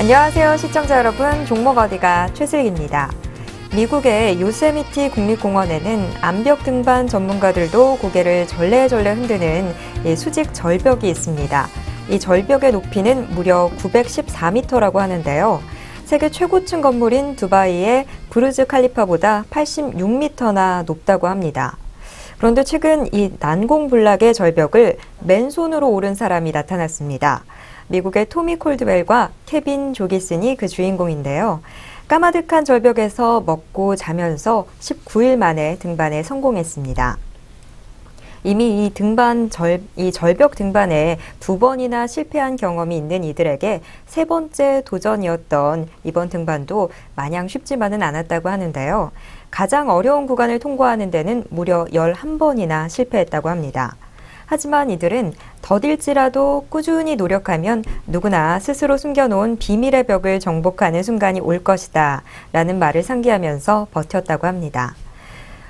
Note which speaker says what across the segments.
Speaker 1: 안녕하세요, 시청자 여러분. 종목 어디가 최슬기입니다. 미국의 요세미티 국립공원에는 암벽 등반 전문가들도 고개를 절레절레 흔드는 수직 절벽이 있습니다. 이 절벽의 높이는 무려 914m라고 하는데요. 세계 최고층 건물인 두바이의 부르즈 칼리파보다 86m나 높다고 합니다. 그런데 최근 이 난공불락의 절벽을 맨손으로 오른 사람이 나타났습니다. 미국의 토미 콜드웰과 케빈 조기슨이 그 주인공인데요. 까마득한 절벽에서 먹고 자면서 19일 만에 등반에 성공했습니다. 이미 이 절벽 등반에 2번이나 실패한 경험이 있는 이들에게 3번째 도전이었던 이번 등반도 마냥 쉽지만은 않았다고 하는데요. 가장 어려운 구간을 통과하는 데는 무려 11번이나 실패했다고 합니다. 하지만 이들은 더딜지라도 꾸준히 노력하면 누구나 스스로 숨겨놓은 비밀의 벽을 정복하는 순간이 올 것이다 라는 말을 상기하면서 버텼다고 합니다.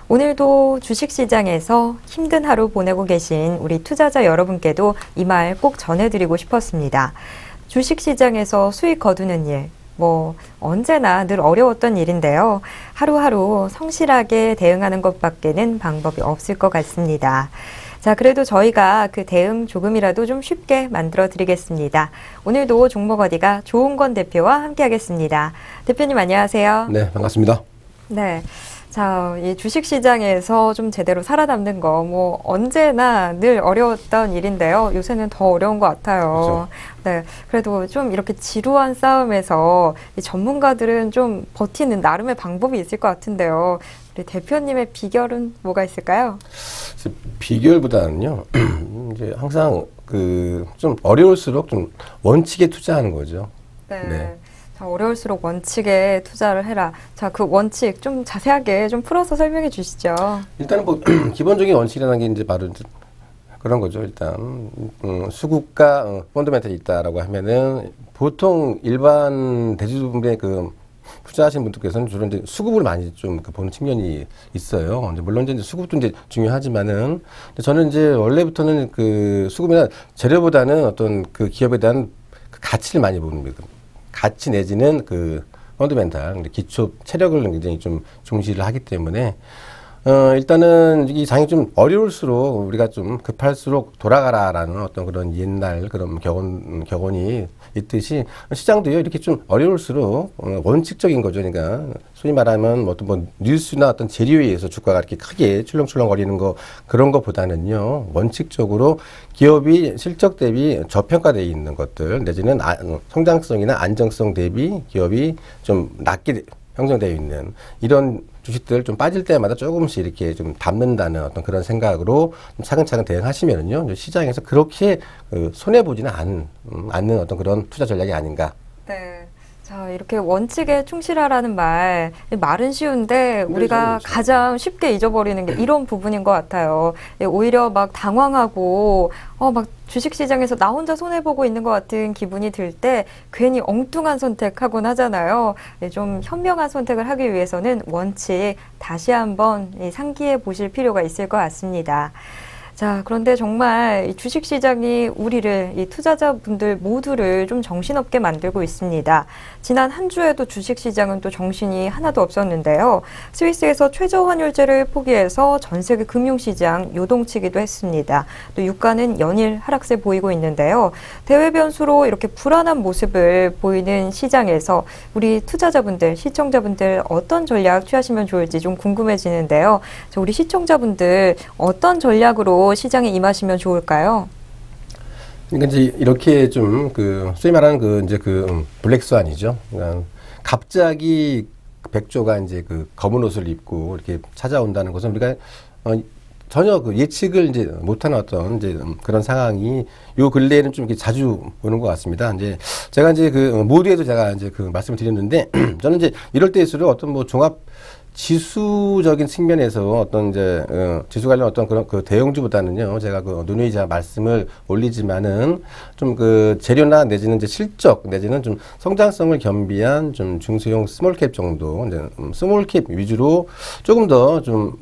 Speaker 1: 오늘도 주식시장에서 힘든 하루 보내고 계신 우리 투자자 여러분께도 이 말 꼭 전해드리고 싶었습니다. 주식시장에서 수익 거두는 일, 언제나 늘 어려웠던 일인데요. 하루하루 성실하게 대응하는 것밖에는 방법이 없을 것 같습니다. 자, 그래도 저희가 그 대응 조금이라도 좀 쉽게 만들어 드리겠습니다. 오늘도 종목 어디가 조은권 대표와 함께 하겠습니다. 대표님 안녕하세요.
Speaker 2: 네, 반갑습니다.
Speaker 1: 네. 자, 이 주식시장에서 좀 제대로 살아남는 거, 언제나 늘 어려웠던 일인데요. 요새는 더 어려운 것 같아요. 그렇죠. 네. 그래도 좀 이렇게 지루한 싸움에서 이 전문가들은 좀 버티는 나름의 방법이 있을 것 같은데요. 우리 대표님의 비결은 뭐가 있을까요?
Speaker 2: 비결보다는요, 이제 항상 좀 어려울수록 좀 원칙에 투자하는 거죠.
Speaker 1: 네.
Speaker 2: 네.
Speaker 1: 자, 어려울수록 원칙에 투자를 해라. 자, 그 원칙 좀 자세하게 좀 풀어서 설명해 주시죠.
Speaker 2: 일단은 기본적인 원칙이라는 게 이제 바로 그런 거죠. 일단, 수급과 펀더멘털이 있다라고 하면은 보통 일반 대주주분의 투자하시는 분들께서는 주로 이제 수급을 많이 좀 보는 측면이 있어요. 물론 이제 수급도 이제 중요하지만은, 저는 이제 원래부터는 수급이나 재료보다는 어떤 그 기업에 대한 가치를 많이 보는 거예요. 가치 내지는 펀더멘탈, 기초 체력을 굉장히 좀 중시를 하기 때문에, 일단은 이 장이 좀 어려울수록 우리가 좀 급할수록 돌아가라라는 어떤 그런 옛날 그런 격언이 있듯이 시장도요, 이렇게 좀 어려울수록 원칙적인 거죠. 그러니까 소위 말하면 뉴스나 어떤 재료에 의해서 주가가 이렇게 크게 출렁출렁 거리는 거, 그런 것보다는요, 원칙적으로 기업이 실적 대비 저평가되어 있는 것들, 내지는 성장성이나 안정성 대비 기업이 좀 낮게 형성되어 있는 이런 주식들 좀 빠질 때마다 조금씩 이렇게 좀 담는다는 어떤 그런 생각으로 차근차근 대응하시면은요, 시장에서 그렇게 손해보지는 않는 어떤 그런 투자 전략이 아닌가.
Speaker 1: 네. 자, 이렇게 원칙에 충실하라는 말은 쉬운데 우리가
Speaker 2: 그렇죠.
Speaker 1: 가장 쉽게 잊어버리는 게 이런 부분인 것 같아요. 오히려 막 당황하고, 막 주식시장에서 나 혼자 손해보고 있는 것 같은 기분이 들 때 괜히 엉뚱한 선택하곤 하잖아요. 좀 현명한 선택을 하기 위해서는 원칙 다시 한번 상기해 보실 필요가 있을 것 같습니다. 자, 그런데 정말 이 주식시장이 우리를, 이 투자자분들 모두를 좀 정신없게 만들고 있습니다. 지난 한 주에도 주식시장은 또 정신이 하나도 없었는데요. 스위스에서 최저환율제를 포기해서 전 세계 금융시장 요동치기도 했습니다. 또 유가는 연일 하락세 보이고 있는데요. 대외 변수로 이렇게 불안한 모습을 보이는 시장에서 우리 투자자분들, 시청자분들 어떤 전략 취하시면 좋을지 좀 궁금해지는데요. 자, 우리 시청자분들 어떤 전략으로 시장에 임하시면 좋을까요?
Speaker 2: 그러니까 이제 이렇게 좀 소위 말하는 블랙스완이죠. 그러니까 갑자기 백조가 이제 검은 옷을 입고 이렇게 찾아온다는 것은 우리가 전혀 예측을 이제 못하는 어떤 그런 상황이 요 근래에는 좀 이렇게 자주 보는 것 같습니다. 이제 제가 이제 모두에도 제가 이제 말씀을 드렸는데, 저는 이제 이럴 때일수록 어떤 종합 지수적인 측면에서 어떤 지수 관련 어떤 그런 대형주보다는요, 제가 누누이 말씀을 올리지만은 좀 재료나 내지는 실적 내지는 좀 성장성을 겸비한 좀 중소형 스몰캡 정도, 스몰캡 위주로 조금 더 좀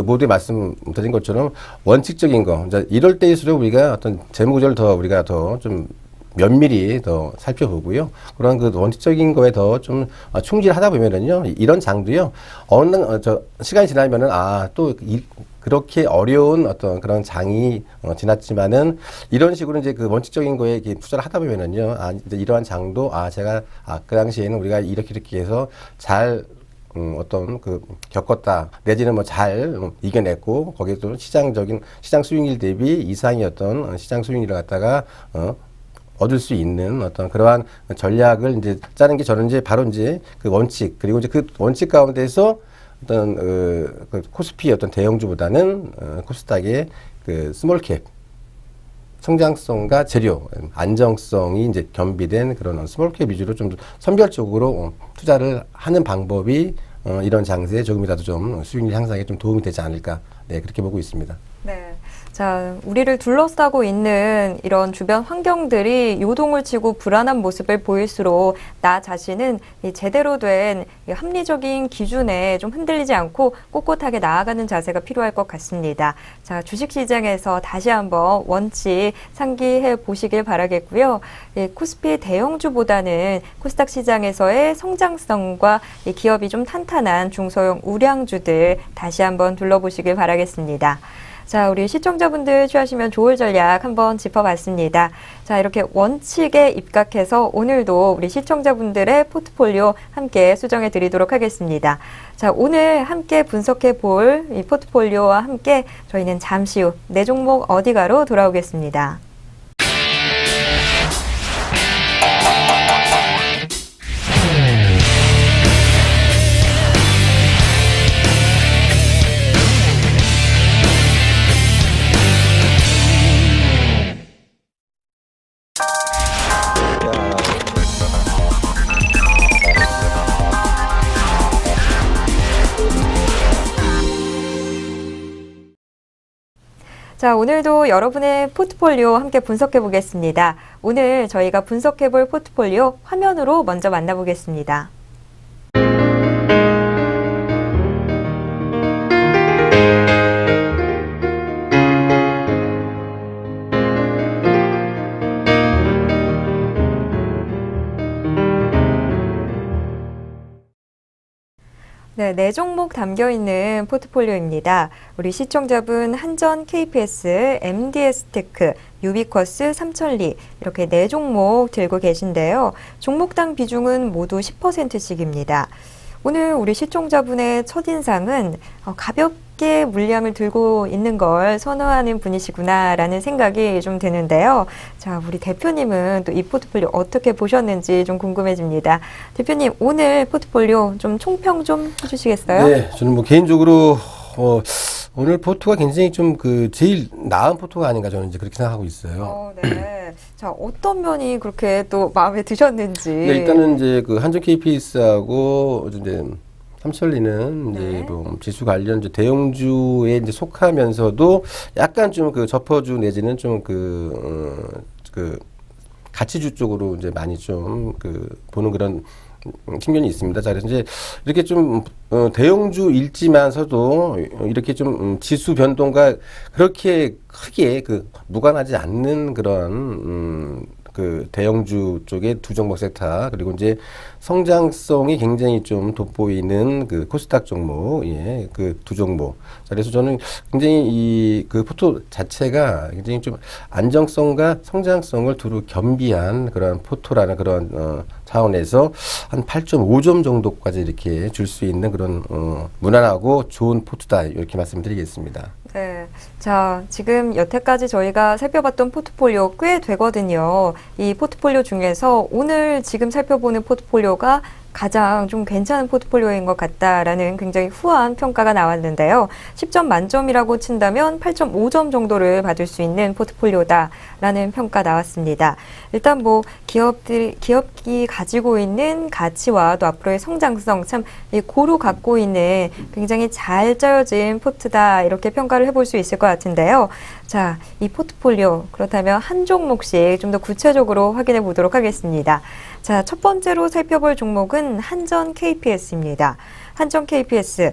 Speaker 2: 모두에 말씀드린 것처럼 원칙적인 거, 이럴 때일수록 우리가 어떤 재무 구조를 더 우리가 더 좀 면밀히 더 살펴보고요. 그런 그 원칙적인 거에 더 좀 충실하다 보면은요, 이런 장도요, 시간이 지나면은, 그렇게 어려운 어떤 그런 장이 지났지만은 이런 식으로 이제 그 원칙적인 거에 이렇게 투자를 하다 보면은요, 이제 이러한 장도 제가 그 당시에는 우리가 이렇게 해서 잘 겪었다 내지는 뭐 잘 이겨냈고 거기에 또 시장 수익률 대비 이상의 어떤 시장 수익률을 갖다가 얻을 수 있는 어떤 그러한 전략을 이제 짜는 게 저는 이제 바로 이제 그 원칙 그리고 이제 그 원칙 가운데서 어떤 그 코스피 어떤 대형주보다는 코스닥의 그 스몰캡 성장성과 재료 안정성이 이제 겸비된 그런 스몰캡 위주로 좀 선별적으로 투자를 하는 방법이 이런 장세에 조금이라도 좀 수익률 향상에 좀 도움이 되지 않을까, 네, 그렇게 보고 있습니다.
Speaker 1: 네. 자, 우리를 둘러싸고 있는 이런 주변 환경들이 요동을 치고 불안한 모습을 보일수록 나 자신은 제대로 된 합리적인 기준에 좀 흔들리지 않고 꼿꼿하게 나아가는 자세가 필요할 것 같습니다. 자, 주식시장에서 다시 한번 원칙 상기해 보시길 바라겠고요. 코스피 대형주보다는 코스닥 시장에서의 성장성과 기업이 좀 탄탄한 중소형 우량주들 다시 한번 둘러보시길 바라겠습니다. 자, 우리 시청자분들 취하시면 좋을 전략 한번 짚어봤습니다. 자, 이렇게 원칙에 입각해서 오늘도 우리 시청자분들의 포트폴리오 함께 수정해 드리도록 하겠습니다. 자, 오늘 함께 분석해 볼 이 포트폴리오와 함께 저희는 잠시 후 네 종목 어디가로 돌아오겠습니다. 자, 오늘도 여러분의 포트폴리오 함께 분석해 보겠습니다. 오늘 저희가 분석해 볼 포트폴리오 화면으로 먼저 만나보겠습니다. 네, 네 종목 담겨있는 포트폴리오입니다. 우리 시청자분 한전 KPS, MDS테크, 유비쿼스, 삼천리 이렇게 네 종목 들고 계신데요. 종목당 비중은 모두 10%씩입니다. 오늘 우리 시청자분의 첫인상은 가볍게 물량을 들고 있는 걸 선호하는 분이시구나라는 생각이 좀 드는데요. 자, 우리 대표님은 또 이 포트폴리오 어떻게 보셨는지 좀 궁금해집니다. 대표님, 오늘 포트폴리오 좀 총평 좀 해주시겠어요?
Speaker 2: 네, 저는 뭐 개인적으로 오늘 포트가 굉장히 좀 제일 나은 포트가 아닌가 저는 이제 그렇게 생각하고 있어요.
Speaker 1: 네. 자, 어떤 면이 그렇게 또 마음에 드셨는지.
Speaker 2: 네, 일단은 이제 그 한전 KPS하고 이제 삼천리는 이제 뭐 지수 관련 이제 대형주에 이제 속하면서도 약간 좀 저퍼주 내지는 좀 가치주 쪽으로 이제 많이 좀 보는 그런 측면이 있습니다. 자, 그래서 이제 이렇게 좀 대형주일지만서도 이렇게 좀 지수 변동과 그렇게 크게 무관하지 않는 그런 대형주 쪽의 두 종목 섹터 그리고 이제 성장성이 굉장히 좀 돋보이는 코스닥 종목, 예, 두 종목. 자, 그래서 저는 굉장히 이 포트 자체가 굉장히 좀 안정성과 성장성을 두루 겸비한 그런 포트라는 그런 차원에서 한 8.5점 정도까지 이렇게 줄 수 있는 그런 무난하고 좋은 포트다 이렇게 말씀드리겠습니다.
Speaker 1: 네. 자, 지금 여태까지 저희가 살펴봤던 포트폴리오 꽤 되거든요. 이 포트폴리오 중에서 오늘 지금 살펴보는 포트폴리오가 가장 좀 괜찮은 포트폴리오인 것 같다라는 굉장히 후한 평가가 나왔는데요. 10점 만점이라고 친다면 8.5점 정도를 받을 수 있는 포트폴리오다라는 평가 나왔습니다. 일단 뭐 기업이 가지고 있는 가치와 또 앞으로의 성장성 참 고루 갖고 있는 굉장히 잘 짜여진 포트다 이렇게 평가를 해볼 수 있을 것 같은데요. 자, 이 포트폴리오 그렇다면 한 종목씩 좀 더 구체적으로 확인해 보도록 하겠습니다. 자, 첫 번째로 살펴볼 종목은 한전 KPS입니다. 한정 KPS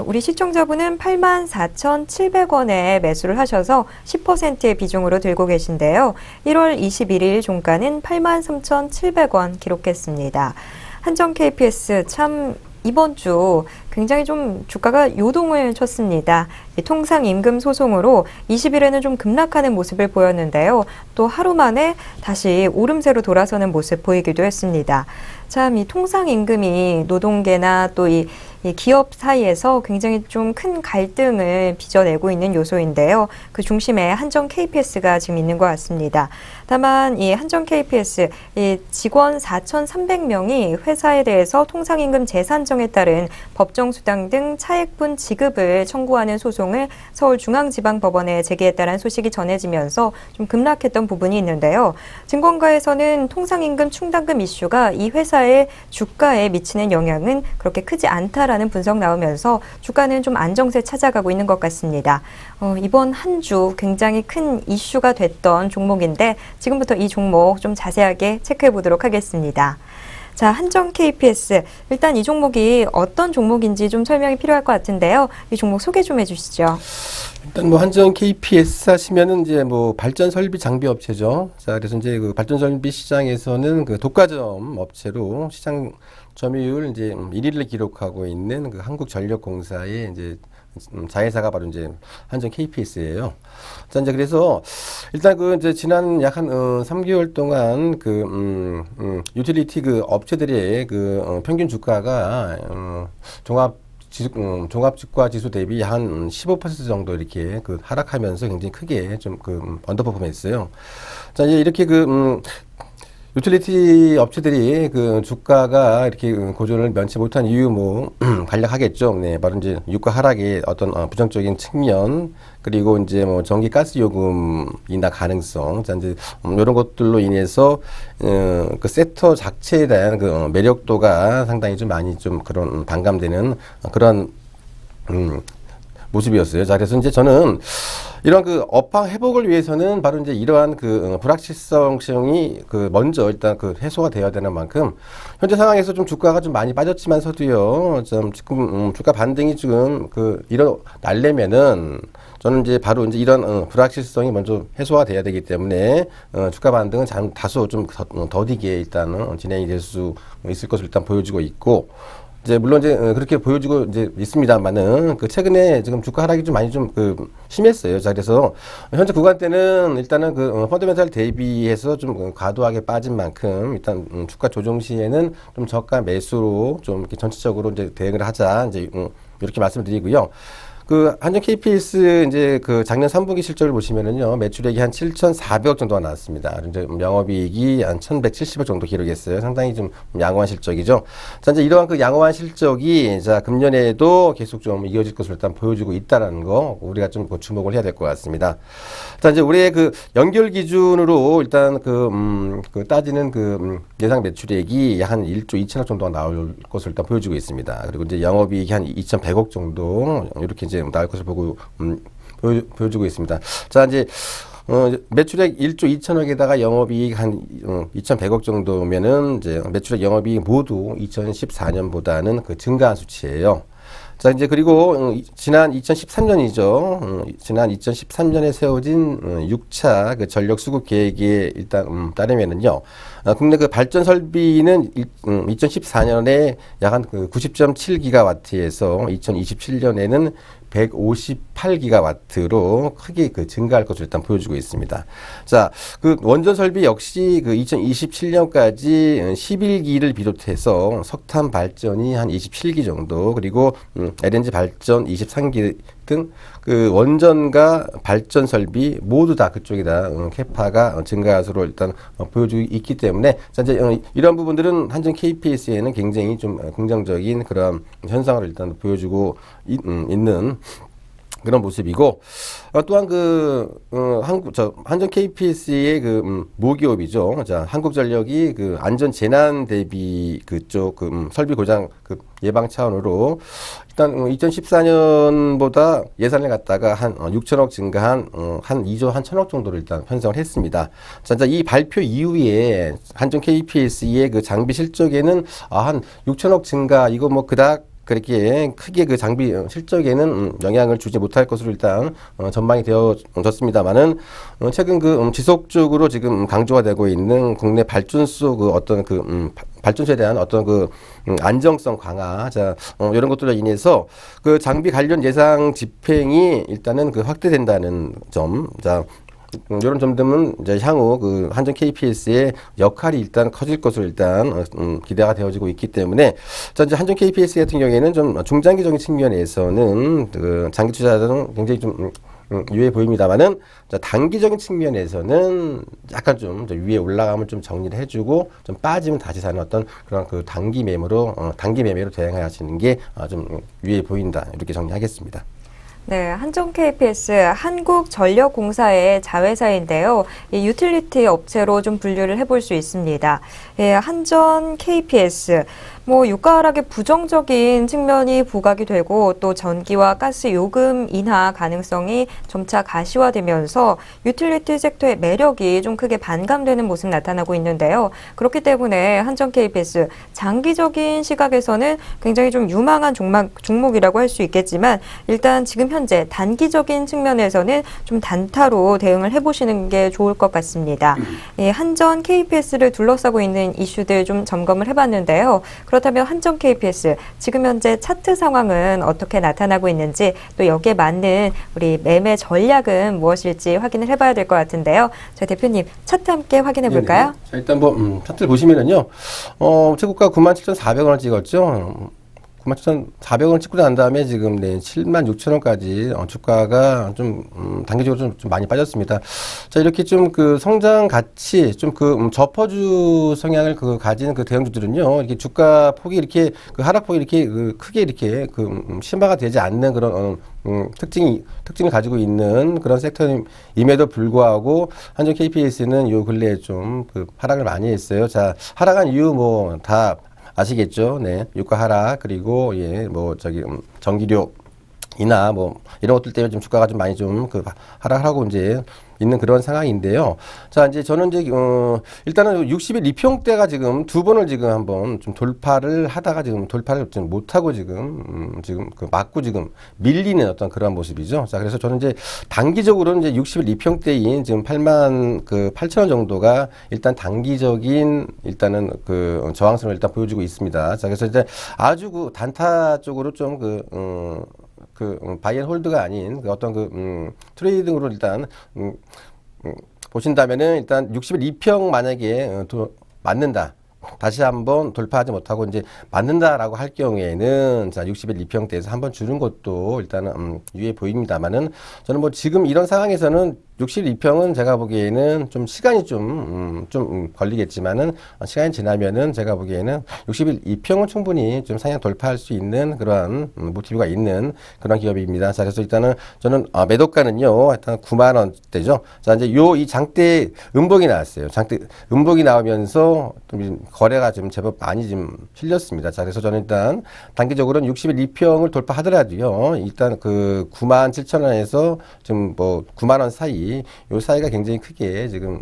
Speaker 1: 우리 시청자분은 84,700원에 매수를 하셔서 10%의 비중으로 들고 계신데요. 1월 21일 종가는 83,700원 기록했습니다. 한정 KPS 참 이번 주 굉장히 좀 주가가 요동을 쳤습니다. 통상임금 소송으로 20일에는 좀 급락하는 모습을 보였는데요. 또 하루 만에 다시 오름세로 돌아서는 모습 보이기도 했습니다. 참 이 통상임금이 노동계나 또 이 기업 사이에서 굉장히 좀 큰 갈등을 빚어내고 있는 요소인데요. 그 중심에 한정 KPS가 지금 있는 것 같습니다. 다만 이 한정 KPS 이 직원 4,300명이 회사에 대해서 통상임금 재산정에 따른 법정수당 등 차액분 지급을 청구하는 소송을 서울중앙지방법원에 제기했다는 소식이 전해지면서 좀 급락했던 부분이 있는데요. 증권가에서는 통상임금 충당금 이슈가 이 회사의 주가에 미치는 영향은 그렇게 크지 않다라는 분석 나오면서 주가는 좀 안정세 찾아가고 있는 것 같습니다. 이번 한 주 굉장히 큰 이슈가 됐던 종목인데 지금부터 이 종목 좀 자세하게 체크해 보도록 하겠습니다. 자, 한정 KPS. 일단 이 종목이 어떤 종목인지 좀 설명이 필요할 것 같은데요. 이 종목 소개 좀 해주시죠.
Speaker 2: 일단 뭐 한정 KPS 하시면은 이제 뭐 발전 설비 장비 업체죠. 자, 그래서 이제 그 발전 설비 시장에서는 그 독과점 업체로 시장 점유율 이제 1위를 기록하고 있는 그 한국전력공사의 이제 자회사가 바로 이제 한정 KPS예요. 자, 이제 그래서 일단 그 이제 지난 약 한 3개월 동안 그 유틸리티 그 업체들의 그 평균 주가가 종합주가 지수 대비 한 15% 정도 이렇게 그 하락하면서 굉장히 크게 좀 그 언더퍼폼했어요. 자, 이제 이렇게 유틸리티 업체들이 그 주가가 이렇게 고전을 면치 못한 이유 뭐 간략하겠죠. 네, 바로 이제 유가 하락의 어떤 부정적인 측면, 그리고 이제 뭐 전기 가스 요금 인하 가능성, 자 이제 이런 것들로 인해서 그 섹터 자체에 대한 그 매력도가 상당히 좀 많이 좀 그런 반감되는 그런 모습이었어요. 자, 그래서 이제 저는 이러한 그 업황 회복을 위해서는 바로 이제 이러한 그 불확실성이 그 먼저 일단 그 해소가 되어야 되는 만큼 현재 상황에서 좀 주가가 좀 많이 빠졌지만서도요, 좀 지금 주가 반등이 지금 그 일어나려면은 저는 이제 바로 이제 이런 불확실성이 먼저 해소가 돼야 되기 때문에 주가 반등은 다소 좀 더디게 일단은 진행이 될 수 있을 것을 일단 보여주고 있고. 이제 물론 이제 그렇게 보여지고 이제 있습니다만은 그 최근에 지금 주가 하락이 좀 많이 좀 심했어요. 자, 그래서 현재 구간대는 일단은 그 펀더멘탈 대비해서 좀 과도하게 빠진 만큼 일단 주가 조정 시에는 좀 저가 매수로 좀 이렇게 전체적으로 이제 대응을 하자, 이제 이렇게 말씀드리고요. 그 한정 KPS 이제 그 작년 3분기 실적을 보시면은요, 매출액이 한 7,400억 정도가 나왔습니다. 이제 영업이익이 한 1,170억 정도 기록했어요. 상당히 좀 양호한 실적이죠. 자, 이제 이러한 그 양호한 실적이 자 금년에도 계속 좀 이어질 것을 일단 보여주고 있다라는 거 우리가 좀 주목을 해야 될 것 같습니다. 자, 이제 올해 그 연결 기준으로 일단 그 따지는 예상 매출액이 약 한 1조 2천억 정도가 나올 것을 일단 보여주고 있습니다. 그리고 이제 영업이익이 한 2,100억 정도 이렇게 이제 나올 것을 보여주고 있습니다. 자, 이제 매출액 1조 2천억에다가 영업이익 한 2,100억 정도면은 이제 매출액 영업이익 모두 2014년보다는 그 증가한 수치예요. 자, 이제 그리고 지난 2013년이죠. 지난 2013년에 세워진 6차 그 전력 수급 계획에 일단 따르면은요. 국내 그 발전 설비는 2014년에 약 한 90.7기가와트에서 2027년에는 158기가와트로 크게 증가할 것을 일단 보여주고 있습니다. 자, 그 원전 설비 역시 그 2027년까지 11기를 비롯해서 석탄 발전이 한 27기 정도, 그리고 LNG 발전 23기 등 그 원전과 발전 설비 모두 다 그쪽이다 캐파가 증가할 것으로 일단 보여주고 있기 때문에 자, 이제 이런 부분들은 한정 KPS에는 굉장히 좀 긍정적인 그런 현상을 일단 보여주고 있는 그런 모습이고, 또한 한정 KPS의 모기업이죠. 자, 한국전력이 안전 재난 대비 그쪽 설비 고장 예방 차원으로 일단 2014년보다 예산을 갖다가 한 6천억 증가한 한 2조 한 1천억 정도를 일단 편성을 했습니다. 자, 이 발표 이후에 한정 KPS의 장비 실적에는 한 6천억 증가, 이거 뭐 그닥 그렇게 크게 그 장비 실적에는 영향을 주지 못할 것으로 일단 전망이 되어졌습니다만은 최근 그 지속적으로 지금 강조가 되고 있는 국내 발전소 그 어떤 그 발전소에 대한 어떤 그 안정성 강화, 자 이런 것들로 인해서 그 장비 관련 예상 집행이 일단은 그 확대된다는 점, 자. 이런 점들은 이제 향후 그 한전 KPS의 역할이 일단 커질 것으로 일단 기대가 되어지고 있기 때문에 자 이제 한전 KPS 같은 경우에는 좀 중장기적인 측면에서는 그 장기 투자자들은 굉장히 좀 유해 보입니다만은 단기적인 측면에서는 약간 좀 위에 올라가면 좀 정리를 해주고 좀 빠지면 다시 사는 어떤 그런 그 단기 매매로 대응하시는 게 좀 유해 보인다 이렇게 정리하겠습니다.
Speaker 1: 네, 한전 KPS 한국전력공사의 자회사인데요. 이 유틸리티 업체로 좀 분류를 해볼 수 있습니다. 예, 한전 KPS 뭐 유가 하락에 부정적인 측면이 부각이 되고 또 전기와 가스 요금 인하 가능성이 점차 가시화되면서 유틸리티 섹터의 매력이 좀 크게 반감되는 모습 나타나고 있는데요. 그렇기 때문에 한전 KPS 장기적인 시각에서는 굉장히 좀 유망한 종목이라고 할 수 있겠지만 일단 지금 현재 단기적인 측면에서는 좀 단타로 대응을 해보시는 게 좋을 것 같습니다. 예, 한전 KPS를 둘러싸고 있는 이슈들 좀 점검을 해봤는데요. 그렇다면 한전 KPS 지금 현재 차트 상황은 어떻게 나타나고 있는지 또 여기에 맞는 우리 매매 전략은 무엇일지 확인을 해봐야 될 것 같은데요. 저희 대표님 차트 함께 확인해 볼까요?
Speaker 2: 자, 일단 뭐 차트를 보시면은요, 최고가 97,400원을 찍었죠. 97,400원을 찍고 난 다음에 지금 76,000원까지 주가가 좀 단기적으로 좀 많이 빠졌습니다. 자, 이렇게 좀 그 성장 가치 좀 그 저퍼주 성향을 그 가진 그 대형주들은요, 이렇게 주가 폭이 이렇게 그 하락폭이 이렇게 그 크게 이렇게 그 심화가 되지 않는 그런 특징을 가지고 있는 그런 섹터임에도 불구하고 한전 KPS는 요 근래에 좀 그 하락을 많이 했어요. 자, 하락한 이유 뭐 다 아시겠죠? 네. 유가 하락, 그리고, 예, 뭐, 전기료 인하, 뭐, 이런 것들 때문에 좀 주가가 좀 많이 좀 하락을 하고 이제 있는 그런 상황인데요. 자, 이제 저는 이제, 일단은 60일 이평대가 지금 두 번을 지금 한번 좀 돌파를 하다가 지금 돌파를 좀 못하고 지금 그 맞고 지금 밀리는 어떤 그런 모습이죠. 자, 그래서 저는 이제 단기적으로는 이제 60일 이평대인 지금 88,000원 정도가 일단 단기적인 일단은 그 저항선을 일단 보여주고 있습니다. 자, 그래서 이제 아주 그 단타 쪽으로 좀 바이앤홀드가 아닌 어떤 트레이딩으로 일단 보신다면은 일단 60일 이평 만약에 맞는다. 다시 한번 돌파하지 못하고 이제 맞는다라고 할 경우에는 자 60일 이평대에서 한번 주는 것도 일단은 유해 보입니다만은 저는 뭐 지금 이런 상황에서는 60일 이평은 제가 보기에는 좀 시간이 좀 걸리겠지만은 시간이 지나면은 제가 보기에는 60일 이평은 충분히 좀 상향 돌파할 수 있는 그러한 모티브가 있는 그런 기업입니다. 자, 그래서 일단은 저는 매도가는요, 일단 9만 원대죠. 자, 이제 이 장대 음봉이 나왔어요. 장대 음봉이 나오면서 좀 거래가 좀 제법 많이 좀 실렸습니다. 자, 그래서 저는 일단 단기적으로는 60일 이평을 돌파하더라도요, 일단 그 97,000원에서 지금 뭐 9만 원 사이 요 사이가 굉장히 크게 지금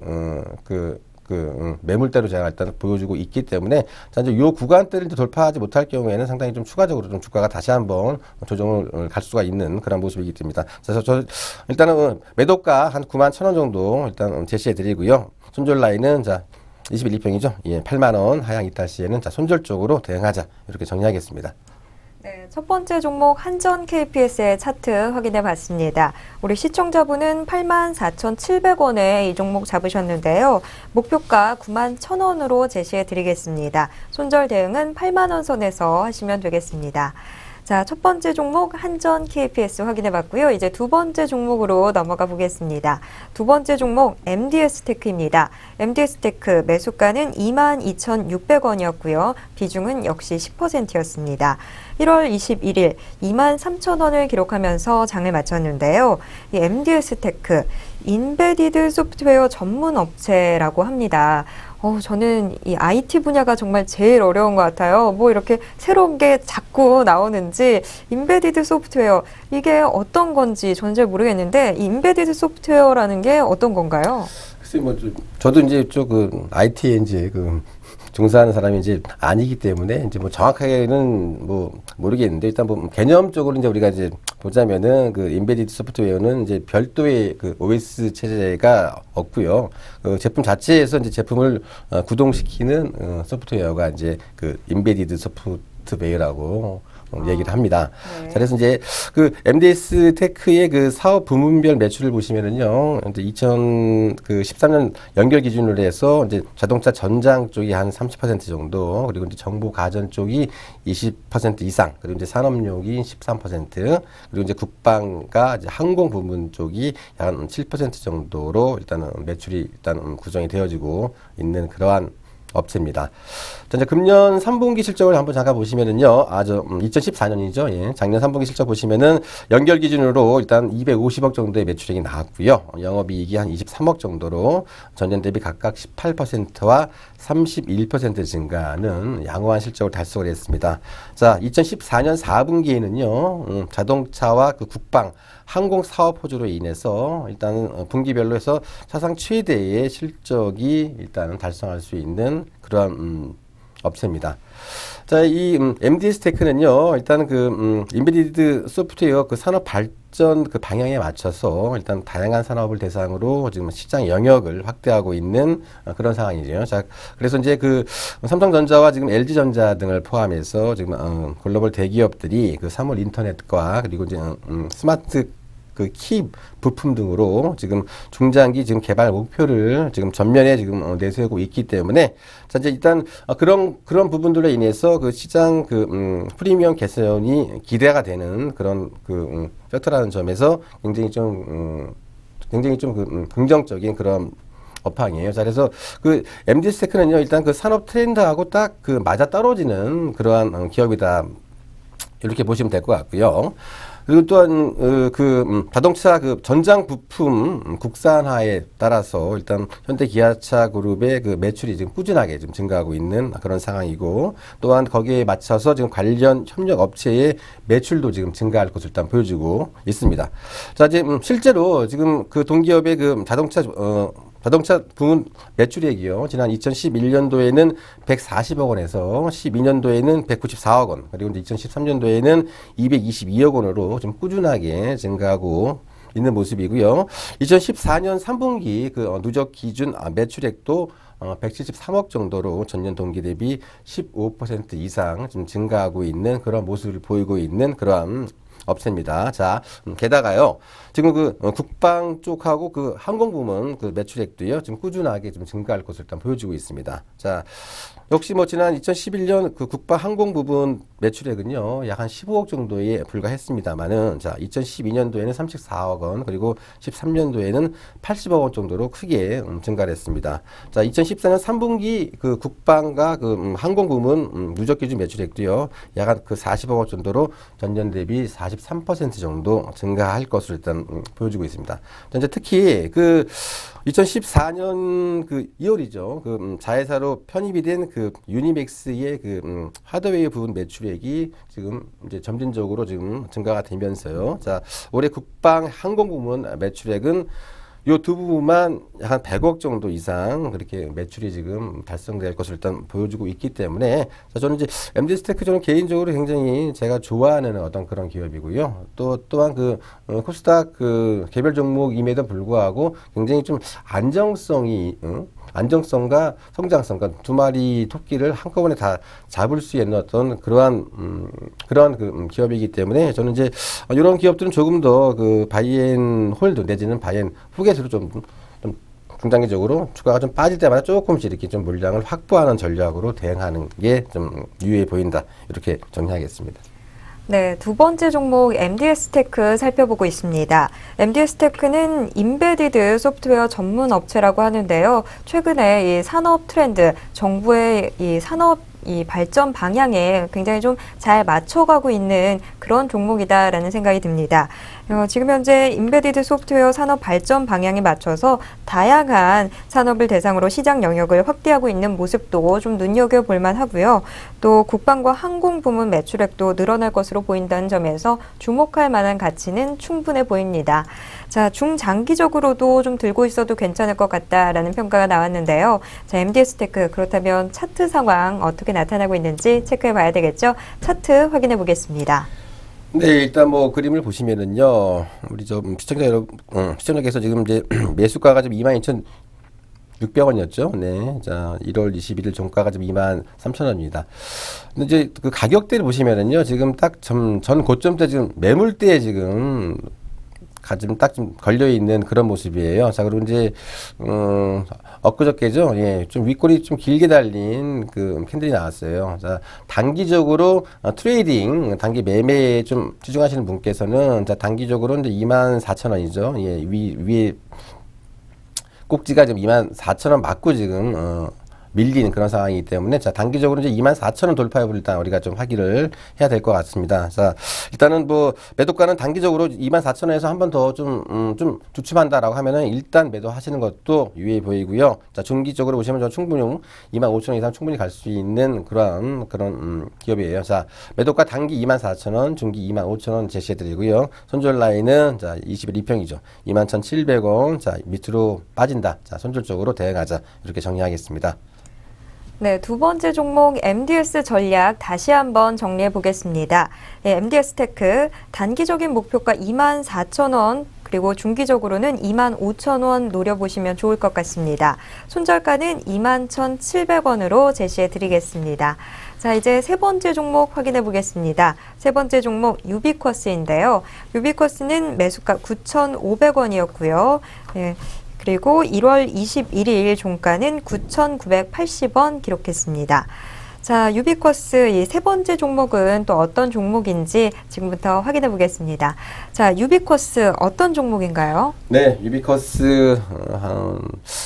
Speaker 2: 매물대로 제가 일단 보여주고 있기 때문에 자 이제 요 구간대를 돌파하지 못할 경우에는 상당히 좀 추가적으로 좀 주가가 다시 한번 조정을 갈 수가 있는 그런 모습이기 때문에 그래서 저 일단은 매도가 한 91,000원 정도 일단 제시해 드리고요. 손절 라인은 자 20일 이평이죠. 예, 8만 원 하향 이탈 시에는 자 손절 쪽으로 대응하자 이렇게 정리하겠습니다.
Speaker 1: 네, 첫 번째 종목 한전 KPS의 차트 확인해 봤습니다. 우리 시청자분은 84,700원에 이 종목 잡으셨는데요. 목표가 91,000원으로 제시해 드리겠습니다. 손절 대응은 8만 원 선에서 하시면 되겠습니다. 자, 첫 번째 종목 한전 KPS 확인해 봤고요. 이제 두 번째 종목으로 넘어가 보겠습니다. 두 번째 종목 MDS테크입니다. MDS테크 매수가는 22,600원이었고요. 비중은 역시 10%였습니다. 1월 21일 23,000원을 기록하면서 장을 마쳤는데요. 이 MDS테크 인베디드 소프트웨어 전문 업체라고 합니다. 저는 이 IT 분야가 정말 제일 어려운 것 같아요. 뭐 이렇게 새로운 게 자꾸 나오는지 인베디드 소프트웨어 이게 어떤 건지 저는 잘 모르겠는데 이 인베디드 소프트웨어라는 게 어떤 건가요?
Speaker 2: 글쎄 저도 이제 그 IT에 이제 종사하는 사람이 이제 아니기 때문에 이제 정확하게는 모르겠는데 일단 개념적으로 이제 우리가 이제 보자면은 그 인베디드 소프트웨어는 이제 별도의 그 OS 체제가 없고요. 그 제품 자체에서 이제 제품을 구동시키는 소프트웨어가 이제 그 인베디드 소프트웨어라고 얘기를 합니다.
Speaker 1: 네.
Speaker 2: 자, 그래서 이제 그 MDS 테크의 그 사업 부문별 매출을 보시면은요, 이제 2013년 연결 기준으로 해서 이제 자동차 전장 쪽이 한 30% 정도, 그리고 이제 정보 가전 쪽이 20% 이상, 그리고 이제 산업용이 13%, 그리고 이제 국방과 이제 항공 부문 쪽이 약 한 7% 정도로 일단은 매출이 일단 구성이 되어지고 있는 그러한 업체입니다. 자, 이제 금년 3분기 실적을 한번 잠깐 보시면은요, 2014년이죠. 예. 작년 3분기 실적 보시면은 연결 기준으로 일단 250억 정도의 매출액이 나왔고요. 영업이익이 한 23억 정도로 전년 대비 각각 18%와 31% 증가하는 양호한 실적을 달성을 했습니다. 자, 2014년 4분기에는요, 자동차와 그 국방, 항공 사업 호조로 인해서 일단은 분기별로 해서 사상 최대의 실적이 일단은 달성할 수 있는 그러한 업체입니다. 자, 이 MDS 테크는요, 일단은 그 인베디드 소프트웨어 그 산업 발전 그 방향에 맞춰서 일단 다양한 산업을 대상으로 지금 시장 영역을 확대하고 있는 그런 상황이죠. 자, 그래서 이제 그 삼성전자와 지금 LG전자 등을 포함해서 지금 글로벌 대기업들이 그 사물 인터넷과 그리고 이제 스마트 그 키 부품 등으로 지금 중장기 지금 개발 목표를 지금 전면에 지금 내세우고 있기 때문에 자, 이제 일단 그런 부분들로 인해서 그 시장 프리미엄 개선이 기대가 되는 그런 팩터라는 점에서 굉장히 좀 긍정적인 그런 업황이에요. 자, 그래서 그 MDS 테크는요, 일단 그 산업 트렌드하고 딱 그 맞아 떨어지는 그러한 기업이다. 이렇게 보시면 될 것 같고요. 그리고 또한 자동차 그 전장 부품 국산화에 따라서 일단 현대 기아차 그룹의 그 매출이 지금 꾸준하게 좀 증가하고 있는 그런 상황이고, 또한 거기에 맞춰서 지금 관련 협력 업체의 매출도 지금 증가할 것을 일단 보여주고 있습니다. 자, 이제 실제로 지금 그 동기업의 그 자동차 부문 매출액이요. 지난 2011년도에는 140억 원에서 12년도에는 194억 원, 그리고 이제 2013년도에는 222억 원으로 좀 꾸준하게 증가하고 있는 모습이고요. 2014년 3분기 그 누적 기준 매출액도 173억 정도로 전년 동기 대비 15% 이상 좀 증가하고 있는 그런 모습을 보이고 있는 그러한 업체입니다. 자, 게다가요, 지금 그 국방 쪽하고 그 항공 부문 그 매출액도요, 지금 꾸준하게 좀 증가할 것을 일단 보여주고 있습니다. 자, 역시 지난 2011년 그 국방 항공 부분 매출액은요, 약 한 15억 정도에 불과했습니다만은, 자, 2012년도에는 34억 원, 그리고 13년도에는 80억 원 정도로 크게 증가를 했습니다. 자, 2014년 3분기 그 국방과 그 항공 부문 누적 기준 매출액도요, 약 한 그 40억 원 정도로 전년 대비 43% 정도 증가할 것을 일단 보여주고 있습니다. 이제 특히 그 2014년 그 2월이죠. 그 자회사로 편입이 된 그 유니맥스의 그 하드웨어 부분 매출액이 지금 이제 점진적으로 지금 증가가 되면서요. 자, 올해 국방 항공 부문 매출액은 요 두 부분만 한 100억 정도 이상 그렇게 매출이 지금 달성될 것을 일단 보여주고 있기 때문에 자, 저는 이제 MDS 테크 저는 개인적으로 굉장히 제가 좋아하는 어떤 그런 기업이고요. 또한 그 코스닥 그 개별 종목임에도 불구하고 굉장히 좀 안정성과 성장성과 두 마리 토끼를 한꺼번에 다 잡을 수 있는 어떤 그러한 그 기업이기 때문에 저는 이제 이런 기업들은 조금 더 그 바이앤 홀드 내지는 바이앤 후get으로 좀 중장기적으로 주가가 좀 빠질 때마다 조금씩 이렇게 좀 물량을 확보하는 전략으로 대응하는 게 좀 유효해 보인다. 이렇게 정리하겠습니다.
Speaker 1: 네, 두 번째 종목 MDS 테크 살펴보고 있습니다. MDS 테크는 인베디드 소프트웨어 전문 업체라고 하는데요. 최근에 이 산업 트렌드, 정부의 이 산업 이 발전 방향에 굉장히 좀 잘 맞춰가고 있는 그런 종목이다라는 생각이 듭니다. 지금 현재 인베디드 소프트웨어 산업 발전 방향에 맞춰서 다양한 산업을 대상으로 시장 영역을 확대하고 있는 모습도 좀 눈여겨볼 만하고요. 또 국방과 항공 부문 매출액도 늘어날 것으로 보인다는 점에서 주목할 만한 가치는 충분해 보입니다. 자, 중장기적으로도 좀 들고 있어도 괜찮을 것 같다라는 평가가 나왔는데요. 자, MDS테크 그렇다면 차트 상황 어떻게 나타나고 있는지 체크해 봐야 되겠죠? 차트 확인해 보겠습니다.
Speaker 2: 네, 일단 뭐 그림을 보시면은요, 우리 좀 시청자 여러분, 시청자께서 지금 이제 매수가가 좀 22,600원이었죠. 네, 자 1월 21일 종가가 좀 23,000원입니다. 근데 이제 그 가격대를 보시면은요, 지금 딱 전 고점 때 지금 매물대에 지금 좀 걸려 있는 그런 모습이에요. 자, 그리고 이제 엊그저께죠. 예, 좀 윗골이 좀 길게 달린 그 캔들이 나왔어요. 자, 단기적으로 트레이딩, 단기 매매에 좀 집중하시는 분께서는 자, 단기적으로 이제 24,000원이죠. 예, 위에 꼭지가 지금 24,000원 맞고 지금 밀리는 그런 상황이기 때문에 자, 단기적으로 이제 24,000원 돌파협을 일단 우리가 좀 확인을 해야 될 것 같습니다. 자, 일단은 뭐 매도가는 단기적으로 24,000원에서 한 번 더 좀 주춤한다라고 하면은 일단 매도하시는 것도 유의해 보이고요. 자, 중기적으로 보시면 저 충분히 25,000원 이상 충분히 갈 수 있는 그런 기업이에요. 자, 매도가 단기 24,000원, 중기 25,000원 제시해 드리고요. 손절 라인은 자, 20일 2평이죠. 21,700원. 자, 밑으로 빠진다. 자, 손절 쪽으로 대응하자. 이렇게 정리하겠습니다.
Speaker 1: 네, 두 번째 종목 MDS 전략 다시 한번 정리해 보겠습니다. 네, MDS테크 단기적인 목표가 24,000원 그리고 중기적으로는 25,000원 노려보시면 좋을 것 같습니다. 손절가는 21,700원으로 제시해 드리겠습니다. 자, 이제 세 번째 종목 확인해 보겠습니다. 세 번째 종목 유비쿼스인데요. 유비쿼스는 매수가 9,500원이었고요. 네. 그리고 1월 21일 종가는 9,980원 기록했습니다. 자, 유비쿼스 이 세 번째 종목은 또 어떤 종목인지 지금부터 확인해 보겠습니다. 자, 유비쿼스 어떤 종목인가요?
Speaker 2: 네, 유비쿼스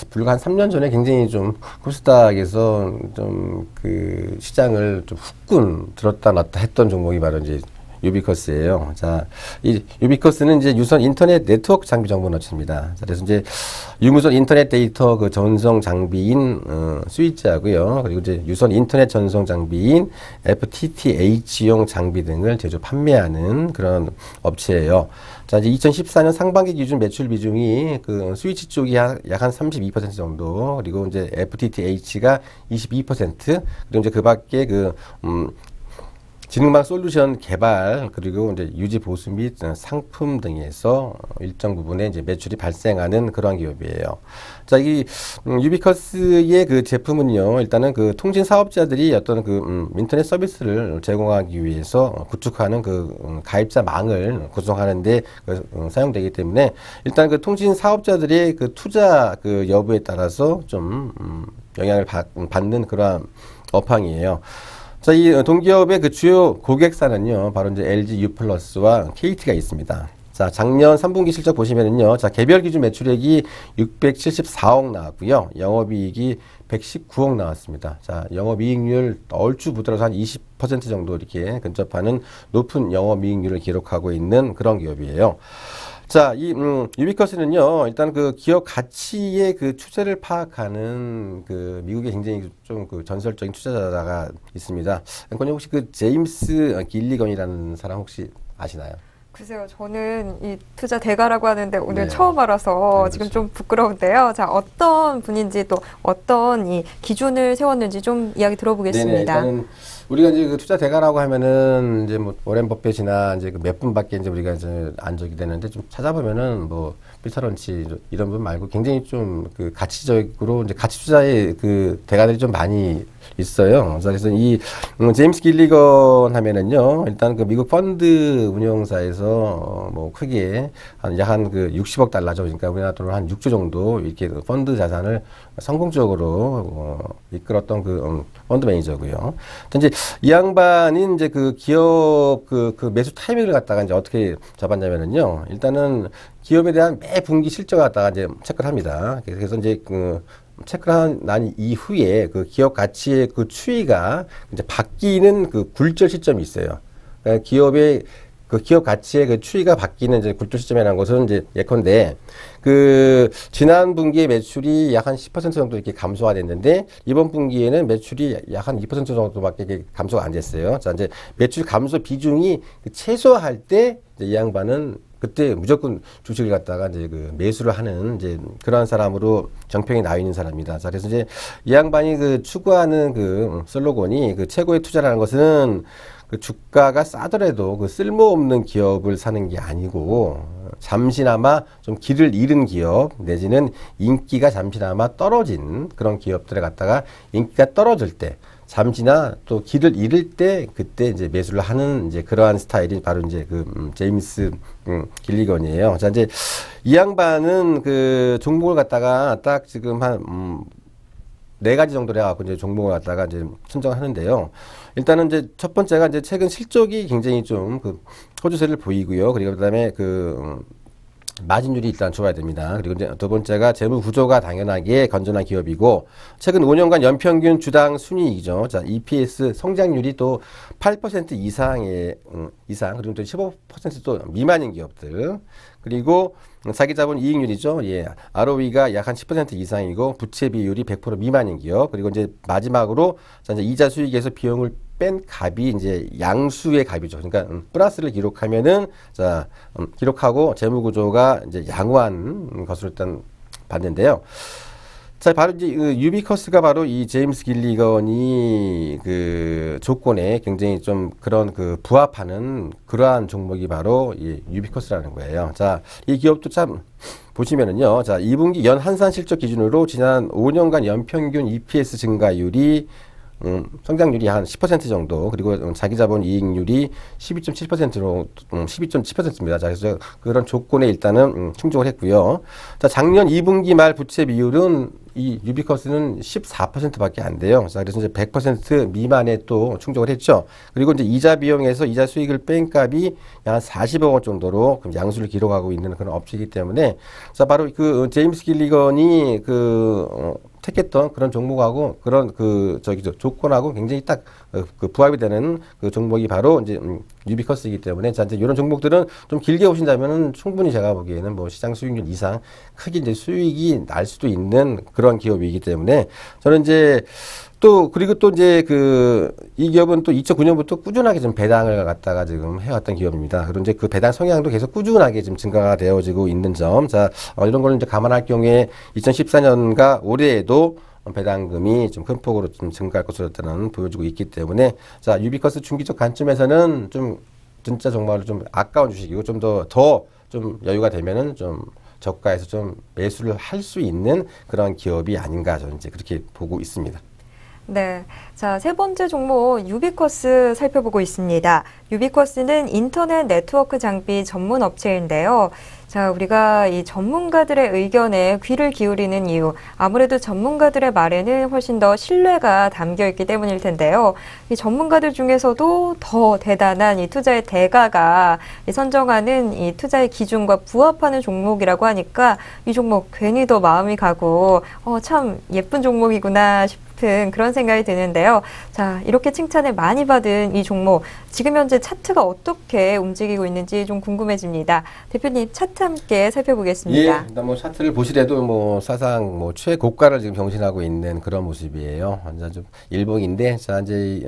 Speaker 2: 불과 한 3년 전에 굉장히 좀 코스닥에서 좀 그 시장을 좀 후끈 들었다 놨다 했던 종목이 바로 이제 유비쿼스예요. 자, 이 유비쿼스는 이제 유선 인터넷 네트워크 장비 정보 업체입니다. 그래서 이제 유무선 인터넷 데이터 그 전송 장비인 스위치하고요. 그리고 이제 유선 인터넷 전송 장비인 FTTH용 장비 등을 제조 판매하는 그런 업체예요. 자, 이제 2014년 상반기 기준 매출 비중이 그 스위치 쪽이 약 한 32% 정도, 그리고 이제 FTTH가 22%, 그리고 이제 그 밖에 지능망 솔루션 개발 그리고 이제 유지 보수 및 상품 등에서 일정 부분의 이제 매출이 발생하는 그러한 기업이에요. 자, 이 유비쿼스의 그 제품은요, 일단은 그 통신 사업자들이 어떤 그 인터넷 서비스를 제공하기 위해서 구축하는 그 가입자망을 구성하는데 사용되기 때문에 일단 그 통신 사업자들의 그 투자 그 여부에 따라서 좀 영향을 받는 그러한 업황이에요. 자, 이 동기업의 그 주요 고객사는요, 바로 이제 LG U+와 KT가 있습니다. 자, 작년 3분기 실적 보시면은요, 자, 개별 기준 매출액이 674억 나왔고요, 영업이익이 119억 나왔습니다. 자, 영업이익률 얼추 붙들어서 한 20% 정도 이렇게 근접하는 높은 영업이익률을 기록하고 있는 그런 기업이에요. 자, 이 유비쿼스는요, 일단 그 기업 가치의 그 추세를 파악하는 그 미국의 굉장히 좀 그 전설적인 투자자가 있습니다. 앵커님 혹시 그 제임스 길리건이라는 사람 혹시 아시나요?
Speaker 1: 글쎄요, 저는 이 투자 대가라고 하는데 오늘
Speaker 2: 네.
Speaker 1: 처음 알아서
Speaker 2: 네,
Speaker 1: 지금
Speaker 2: 그렇죠.
Speaker 1: 좀 부끄러운데요. 자, 어떤 분인지 또 어떤 이 기준을 세웠는지 좀 이야기 들어보겠습니다.
Speaker 2: 네네, 일단은 우리가 이제 그 투자 대가라고 하면은 이제 뭐 워렌 버핏이나 이제 그 몇 분밖에 이제 우리가 이제 안 적이 되는데, 좀 찾아보면은 뭐 피터 런치 이런 분 말고 굉장히 좀 그 가치적으로 이제 가치 투자의 그 대가들이 좀 많이 있어요. 그래서 이 제임스 길리건 하면은요, 일단 그 미국 펀드 운용사에서 뭐 크게 한 그 60억 달러죠. 그러니까 우리나라 돈으로 한 6조 정도 이렇게 그 펀드 자산을 성공적으로 이끌었던 그 펀드 매니저고요. 이제 이 양반인 이제 그 기업 그 매수 타이밍을 갖다가 이제 어떻게 잡았냐면은요, 일단은 기업에 대한 매 분기 실적을 갖다가 이제 체크를 합니다. 그래서 이제 체크를 난 이후에 그 기업 가치의 그 추이가 이제 바뀌는 그 굴절 시점이 있어요. 그러니까 기업의 그 기업 가치의 그 추이가 바뀌는 이제 굴절 시점이라는 것은 이제 예컨대 그 지난 분기에 매출이 약 한 10% 정도 이렇게 감소가 됐는데 이번 분기에는 매출이 약 한 2% 정도밖에 이렇게 감소가 안 됐어요. 자, 이제 매출 감소 비중이 최소화할 때 이제 이 양반은 그때 무조건 주식을 갖다가 이제 그 매수를 하는 이제 그러한 사람으로 정평이 나와 있는 사람입니다. 자, 그래서 이제 이 양반이 그 추구하는 그 슬로건이 그 최고의 투자라는 것은 그 주가가 싸더라도 그 쓸모없는 기업을 사는 게 아니고 잠시나마 좀 길을 잃은 기업 내지는 인기가 잠시나마 떨어진 그런 기업들에 갖다가 인기가 떨어질 때 잠시나 또 길을 잃을 때 그때 이제 매수를 하는 이제 그러한 스타일이 바로 이제 그 제임스 길리건이에요. 자, 이제 이 양반은 그 종목을 갖다가 딱 지금 한 네 가지 정도로 해갖고 이제 종목을 갖다가 이제 선정을 하는데요. 일단은 이제 첫 번째가 이제 최근 실적이 굉장히 좀 그 호주세를 보이고요. 그리고 그다음에 그 마진율이 일단 좋아야 됩니다. 그리고 이제 두 번째가 재무 구조가 당연하게 건전한 기업이고 최근 5년간 연평균 주당 순이익이죠. 자, EPS 성장률이 또 8% 이상의 이상 그리고 또 15%또 미만인 기업들 그리고 자기 자본 이익률이죠. 예. ROE가 약 한 10% 이상이고 부채 비율이 100% 미만인 기업. 그리고 이제 마지막으로 자, 이제 이자 수익에서 비용을 뺀 값이 이제 양수의 값이죠. 그러니까 플러스를 기록하면은 자, 기록하고 재무 구조가 이제 양호한 것으로 일단 봤는데요. 자, 바로 이제 유비커스가 바로 이 제임스 길리건이 그 조건에 굉장히 좀 그런 그 부합하는 그러한 종목이 바로 이 유비커스라는 거예요. 자, 이 기업도 참 보시면은요. 자, 2분기 연 환산 실적 기준으로 지난 5년간 연평균 EPS 증가율이 성장률이 한 10% 정도 그리고 자기 자본 이익률이 12.7%로 12.7%입니다. 자, 그래서 그런 조건에 일단은 충족을 했고요. 자, 작년 2분기 말 부채 비율은 이 유비커스는 14%밖에 안 돼요. 자, 그래서 이제 100% 미만에 또 충족을 했죠. 그리고 이제 이자 비용에서 이자 수익을 뺀 값이 약 40억 원 정도로 양수를 기록하고 있는 그런 업체이기 때문에 자, 바로 그 제임스 길리건이 택했던 그런 종목하고 그런 그 조건하고 굉장히 딱 그 부합이 되는 그 종목이 바로 이제 유비커스이기 때문에 자, 이제 이런 종목들은 좀 길게 오신다면은 충분히 제가 보기에는 뭐 시장 수익률 이상 크게 이제 수익이 날 수도 있는 그런 기업이기 때문에 저는 이제 또 그리고 또 이제 그 이 기업은 또 2009년부터 꾸준하게 좀 배당을 갖다가 지금 해왔던 기업입니다. 그리고 이제 그 배당 성향도 계속 꾸준하게 좀 증가가 되어지고 있는 점, 자 이런 걸 이제 감안할 경우에 2014년과 올해에도 배당금이 좀 큰 폭으로 좀 증가할 것으로 일단은 보여지고 있기 때문에 자 유비커스 중기적 관점에서는 좀 진짜 정말 좀 아까운 주식이고 좀 더 좀 여유가 되면은 좀 저가에서 좀 매수를 할 수 있는 그런 기업이 아닌가 저는 이제 그렇게 보고 있습니다.
Speaker 1: 네. 자, 세 번째 종목 유비쿼스 살펴보고 있습니다. 유비쿼스는 인터넷 네트워크 장비 전문 업체인데요. 자, 우리가 이 전문가들의 의견에 귀를 기울이는 이유, 아무래도 전문가들의 말에는 훨씬 더 신뢰가 담겨 있기 때문일 텐데요. 이 전문가들 중에서도 더 대단한 이 투자의 대가가 선정하는 이 투자의 기준과 부합하는 종목이라고 하니까 이 종목 괜히 더 마음이 가고 참 예쁜 종목이구나 싶은 그런 생각이 드는데요. 자, 이렇게 칭찬을 많이 받은 이 종목, 지금 현재 차트가 어떻게 움직이고 있는지 좀 궁금해집니다. 대표님, 차트 함께 살펴보겠습니다.
Speaker 2: 예, 일단 뭐 차트를 보시래도 뭐 사상 뭐 최고가를 지금 경신하고 있는 그런 모습이에요. 완전 좀 일봉인데, 자 이제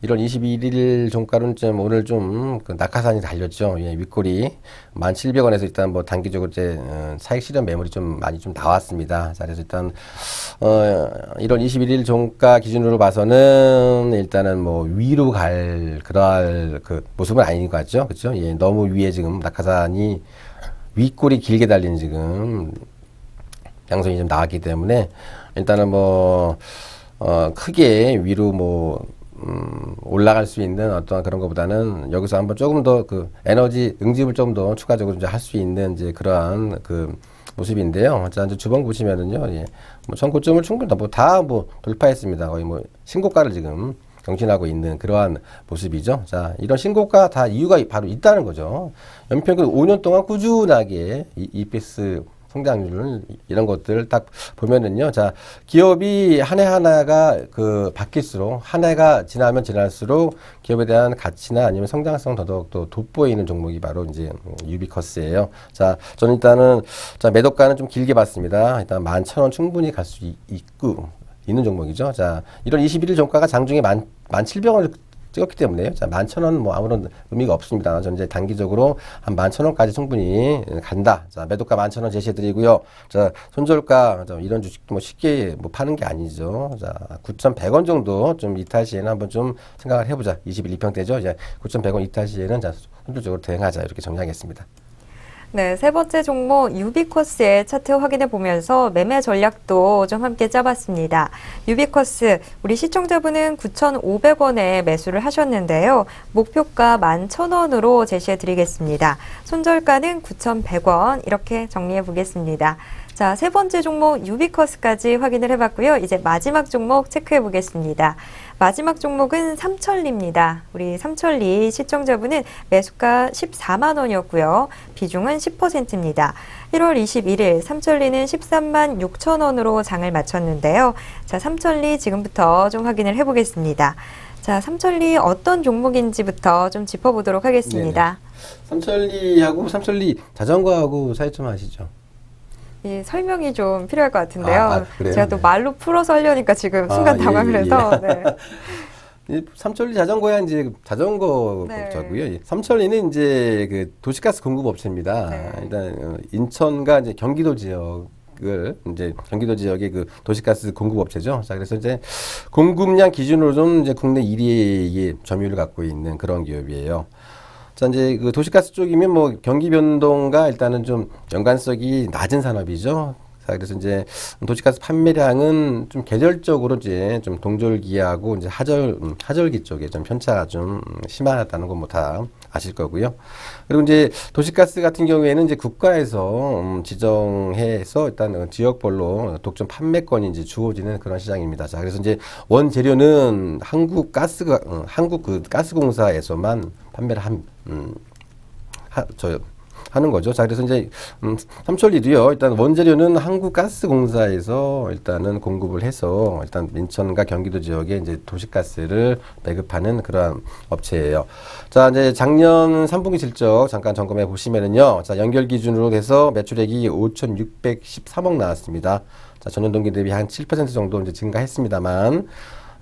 Speaker 2: 1월 21일 종가는 좀 오늘 좀 그 낙하산이 달렸죠. 예, 윗골이 1,700원에서 일단 뭐 단기적으로 이제 차익 실현 매물이 좀 많이 좀 나왔습니다. 자, 그래서 일단 1월 21일 종가 기준으로 봐서는 일단은 뭐 위로 갈 그럴 그 모습은 아닌 것 같죠. 그렇죠? 예, 너무 위에 지금 낙하산이 윗골이 길게 달린 지금 양성이 좀 나왔기 때문에 일단은 뭐 크게 위로 뭐 올라갈 수 있는 어떤 그런 것보다는 여기서 한번 조금 더 그 에너지 응집을 좀 더 추가적으로 이제 할 수 있는 이제 그러한 그 모습인데요. 자, 이제 주봉 보시면은요, 예, 뭐 전고점을 충분히 다 돌파했습니다. 거의 뭐 신고가를 지금 경신하고 있는 그러한 모습이죠. 자, 이런 신고가 다 이유가 바로 있다는 거죠. 연평균 5년 동안 꾸준하게 EPS 성장률 이런 것들 딱 보면은요. 자, 기업이 한 해 하나가 그 바뀔수록 한 해가 지나면 지날수록 기업에 대한 가치나 아니면 성장성 더더욱 더 돋보이는 종목이 바로 이제 유비커스예요. 자, 저는 일단은 자, 매도가는 좀 길게 봤습니다. 일단 11,000원 충분히 갈 수 있는 종목이죠. 자, 1월 21일 종가가 장중에 17,000원을 찍었기 때문에요. 자, 11,000원 뭐 아무런 의미가 없습니다. 저는 이제 단기적으로 한 11,000원까지 충분히 간다. 자, 매도가 11,000원 제시해드리고요. 자, 손절가 이런 주식도 뭐 쉽게 뭐 파는 게 아니죠. 자, 9,100원 정도 좀 이탈 시에는 한번 좀 생각을 해보자. 21 2평대죠. 이제 9,100원 이탈 시에는 자, 손절적으로 대응하자. 이렇게 정리하겠습니다.
Speaker 1: 네, 세 번째 종목 유비쿼스의 차트 확인해 보면서 매매 전략도 좀 함께 짜봤습니다. 유비쿼스, 우리 시청자분은 9,500원에 매수를 하셨는데요. 목표가 11,000원으로 제시해 드리겠습니다. 손절가는 9,100원 이렇게 정리해 보겠습니다. 자, 세 번째 종목 유비쿼스까지 확인을 해봤고요. 이제 마지막 종목 체크해 보겠습니다. 마지막 종목은 삼천리입니다. 우리 삼천리 시청자분은 매수가 14만 원이었고요. 비중은 10%입니다. 1월 21일 삼천리는 13만 6천 원으로 장을 마쳤는데요. 자, 삼천리 지금부터 좀 확인을 해보겠습니다. 자, 삼천리 어떤 종목인지부터 좀 짚어보도록 하겠습니다.
Speaker 2: 삼천리 자전거하고 사이 좀 아시죠?
Speaker 1: 이 설명이 좀 필요할 것 같은데요.
Speaker 2: 그래요?
Speaker 1: 제가 또
Speaker 2: 네.
Speaker 1: 말로 풀어서 하려니까 지금 순간 당황을 해서. 네.
Speaker 2: 이 삼천리 자전거야 이제 자전거
Speaker 1: 네.
Speaker 2: 업자고요. 삼천리는 이제 그 도시가스 공급 업체입니다.
Speaker 1: 네.
Speaker 2: 일단 인천과 이제 경기도 지역을 이제 경기도 지역의 그 도시가스 공급 업체죠. 자, 그래서 이제 공급량 기준으로 좀 이제 국내 1위의 점유율을 갖고 있는 그런 기업이에요. 자, 이제 그 도시가스 쪽이면 뭐 경기 변동과 일단은 좀 연관성이 낮은 산업이죠. 자, 그래서 이제 도시가스 판매량은 좀 계절적으로 이제 좀 동절기하고 이제 하절기 쪽에 좀 편차가 좀 심하다는 건 뭐 다 아실 거고요. 그리고 이제 도시가스 같은 경우에는 이제 국가에서 지정해서 일단 지역별로 독점 판매권이 이제 주어지는 그런 시장입니다. 자, 그래서 이제 원재료는 한국 그 가스공사에서만 판매를 하는 거죠. 자, 그래서 이제 삼천리도요. 일단 원재료는 한국가스공사에서 일단은 공급을 해서 일단 인천과 경기도 지역에 이제 도시가스를 배급하는 그러한 업체예요. 자, 이제 작년 3분기 실적 잠깐 점검해 보시면은요. 자, 연결 기준으로 해서 매출액이 5,613억 나왔습니다. 자, 전년 동기 대비 한 7% 정도 이제 증가했습니다만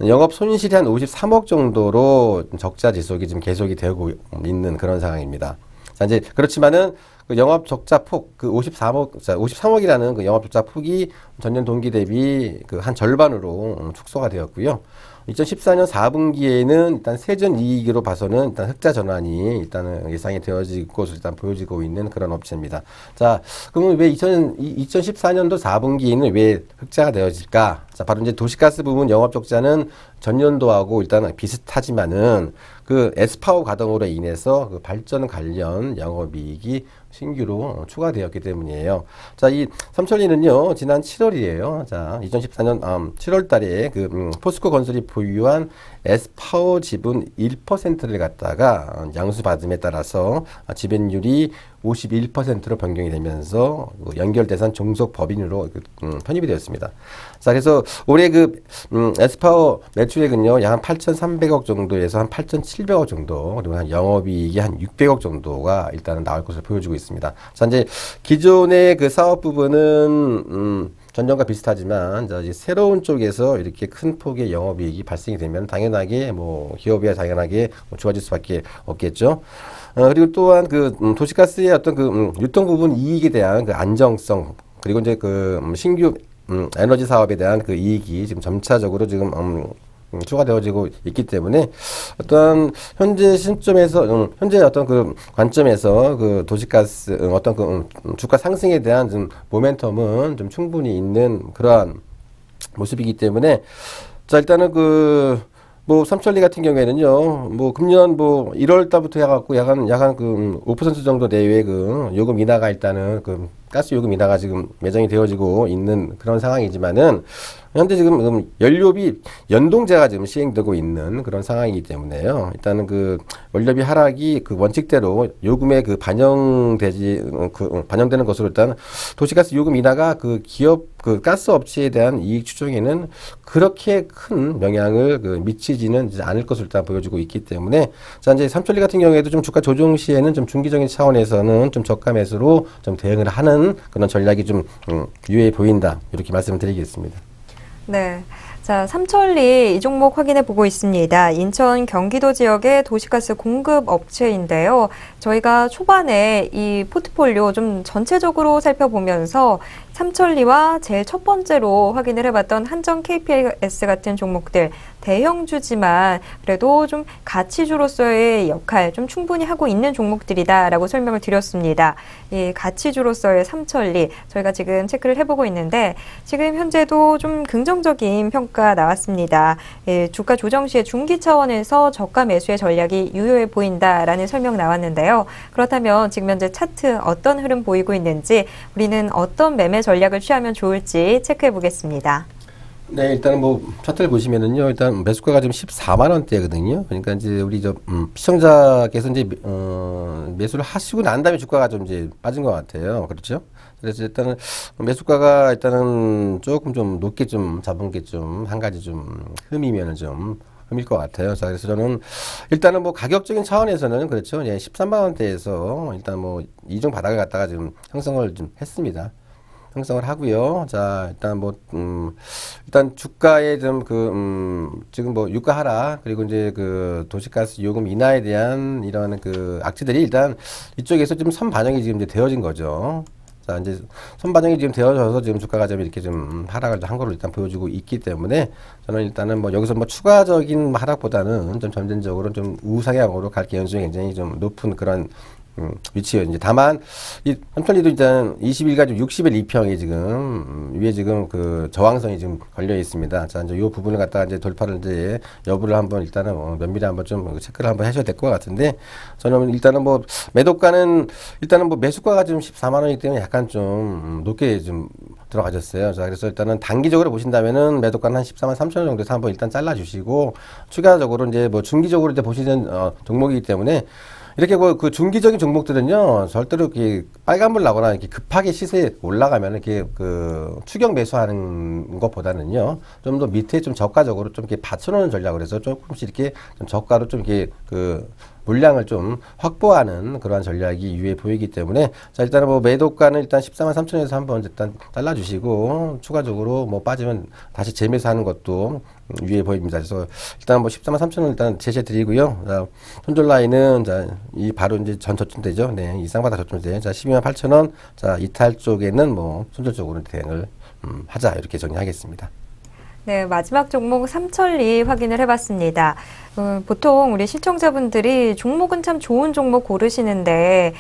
Speaker 2: 영업 손실이 한 53억 정도로 적자 지속이 지금 계속이 되고 있는 그런 상황입니다. 자, 이제 그렇지만은 그 영업 적자 폭 그 53억이라는 그 영업 적자 폭이 전년 동기 대비 그 한 절반으로 축소가 되었고요. 2014년 4분기에는 일단 세전 이익으로 봐서는 일단 흑자 전환이 일단은 예상이 되어지고 일단 보여지고 있는 그런 업체입니다. 자, 그러면 왜 2014년도 4분기에는 왜 흑자가 되어질까? 자, 바로 이제 도시가스 부분 영업 적자는 전년도하고 일단은 비슷하지만은 그 에스파워 가동으로 인해서 그 발전 관련 영업이익이 신규로 추가되었기 때문이에요. 자, 이 삼천리는요, 지난 7월이에요. 자, 2014년 7월 달에 그 포스코 건설이 보유한 에스파워 지분 1%를 갖다가 양수받음에 따라서 지분율이 51%로 변경이 되면서 연결대상 종속 법인으로 편입이 되었습니다. 자, 그래서 올해 그 에스파워 매출액은요, 약 한 8,300억 정도에서 한 8,700억 정도, 그리고 한 영업이익이 한 600억 정도가 일단은 나올 것으로 보여지고 있습니다. 자, 이제 기존의 그 사업 부분은 전년과 비슷하지만 이제 새로운 쪽에서 이렇게 큰 폭의 영업이익이 발생이 되면 당연하게 뭐 기업이야 당연하게 좋아질 수밖에 없겠죠. 그리고 또한 그 도시가스의 어떤 그 유통 부분 이익에 대한 그 안정성, 그리고 이제 그 신규 에너지 사업에 대한 그 이익이 지금 점차적으로 지금 추가되어지고 있기 때문에 어떤 현재 시점에서 현재 어떤 그 관점에서 그 도시가스 어떤 그 주가 상승에 대한 좀 모멘텀은 좀 충분히 있는 그러한 모습이기 때문에 자, 일단은 그 뭐 삼천리 같은 경우에는요, 뭐 금년 뭐 1월 달부터 해갖고 약간 그 5% 정도 내외의 그 요금 인하가 일단은 그 가스 요금 인하가 지금 매정이 되어지고 있는 그런 상황이지만은 현재 지금 연료비 연동제가 지금 시행되고 있는 그런 상황이기 때문에요. 일단은 그 원료비 하락이 그 원칙대로 요금에 그 반영되는 것으로 일단 도시가스 요금 인하가 그 기업 그 가스 업체에 대한 이익 추정에는 그렇게 큰 영향을 그 미치지는 이제 않을 것으로 일단 보여지고 있기 때문에 자 이제 삼천리 같은 경우에도 좀 주가 조정 시에는 좀 중기적인 차원에서는 좀 저가 매수로 좀 대응을 하는 그런 전략이 좀 유효해 보인다 이렇게 말씀을 드리겠습니다.
Speaker 1: 네. 자, 삼천리 이 종목 확인해 보고 있습니다. 인천 경기도 지역의 도시가스 공급 업체인데요. 저희가 초반에 이 포트폴리오 좀 전체적으로 살펴보면서 삼천리와 제일 첫 번째로 확인을 해봤던 한정 KPS 같은 종목들 대형주지만 그래도 좀 가치주로서의 역할 좀 충분히 하고 있는 종목들이다라고 설명을 드렸습니다. 이 가치주로서의 삼천리 저희가 지금 체크를 해보고 있는데 지금 현재도 좀 긍정적인 평가 나왔습니다. 예, 주가 조정 시에 중기 차원에서 저가 매수의 전략이 유효해 보인다라는 설명 나왔는데요. 그렇다면 지금 현재 차트 어떤 흐름 보이고 있는지 우리는 어떤 매매 전략을 취하면 좋을지 체크해 보겠습니다.
Speaker 2: 네, 일단은 뭐 차트를 보시면은요, 일단 매수가가 지금 14만 원대거든요. 그러니까 이제 우리 시청자께서 이제 매수를 하시고 난 다음에 주가가 좀 이제 빠진 것 같아요. 그렇죠? 그래서 일단은 매수가가 일단은 조금 좀 높게 좀 잡은 게 좀 한 가지 좀 흠이면은 좀 흠일 것 같아요. 자, 그래서 저는 일단은 뭐 가격적인 차원에서는 그렇죠. 예, 13만 원대에서 일단 뭐 이중 바닥을 갖다가 지금 형성을 좀 했습니다. 형성을 하고요. 자, 일단 뭐 일단 주가에 좀 지금 뭐 유가 하락 그리고 이제 그 도시가스 요금 인하에 대한 이런 그 악재들이 일단 이쪽에서 좀 선반영이 지금 이제 되어진 거죠. 자, 이제 선반영이 지금 되어져서 지금 주가가 좀 이렇게 좀 하락을 한 거로 일단 보여주고 있기 때문에 저는 일단은 뭐 여기서 뭐 추가적인 하락보다는 좀 점진적으로 좀 우상향으로 갈 개연성이 굉장히 좀 높은 그런 위치예요. 이제 다만 이 삼천리도 일단 20일가 좀 60일 2평이 지금 위에 지금 그 저항선이 지금 걸려 있습니다. 자, 이제 이 부분을 갖다가 이제 돌파를 이제 여부를 한번 일단은 면밀히 한번 좀 체크를 한번 하셔야 될 것 같은데 저는 일단은 뭐 매도가는 일단은 뭐 매수가가 지금 14만 원이기 때문에 약간 좀 높게 좀 들어가졌어요. 자, 그래서 일단은 단기적으로 보신다면은 매도가는 한 14만 3천 원 정도에서 한번 일단 잘라주시고 추가적으로 이제 뭐 중기적으로 이제 보시는 종목이기 때문에 이렇게 그 중기적인 종목들은요, 절대로 이렇게 빨간불 나거나 이렇게 급하게 시세 올라가면 이렇게 그 추격 매수하는 것보다는요, 좀 더 밑에 좀 저가적으로 좀 이렇게 받쳐놓는 전략을 해서 조금씩 이렇게 좀 저가로 좀 이렇게 그 물량을 좀 확보하는 그러한 전략이 유효해 보이기 때문에 자 일단은 뭐 매도가는 일단 14만 3천에서 한번 일단 잘라주시고 추가적으로 뭐 빠지면 다시 재매수하는 것도 유효해 보입니다. 그래서 일단 뭐 14만 3천원 일단 제시해 드리고요. 자, 손절 라인은 자 이 바로 이제 전 저점대죠. 네, 이 쌍바닥 저점대. 자 12만 8천원. 자 이탈 쪽에는 뭐 손절 쪽으로 대응을 하자 이렇게 정리하겠습니다.
Speaker 1: 네, 마지막 종목 삼천리 확인을 해봤습니다. 보통 우리 시청자분들이 종목은 참 좋은 종목 고르시는데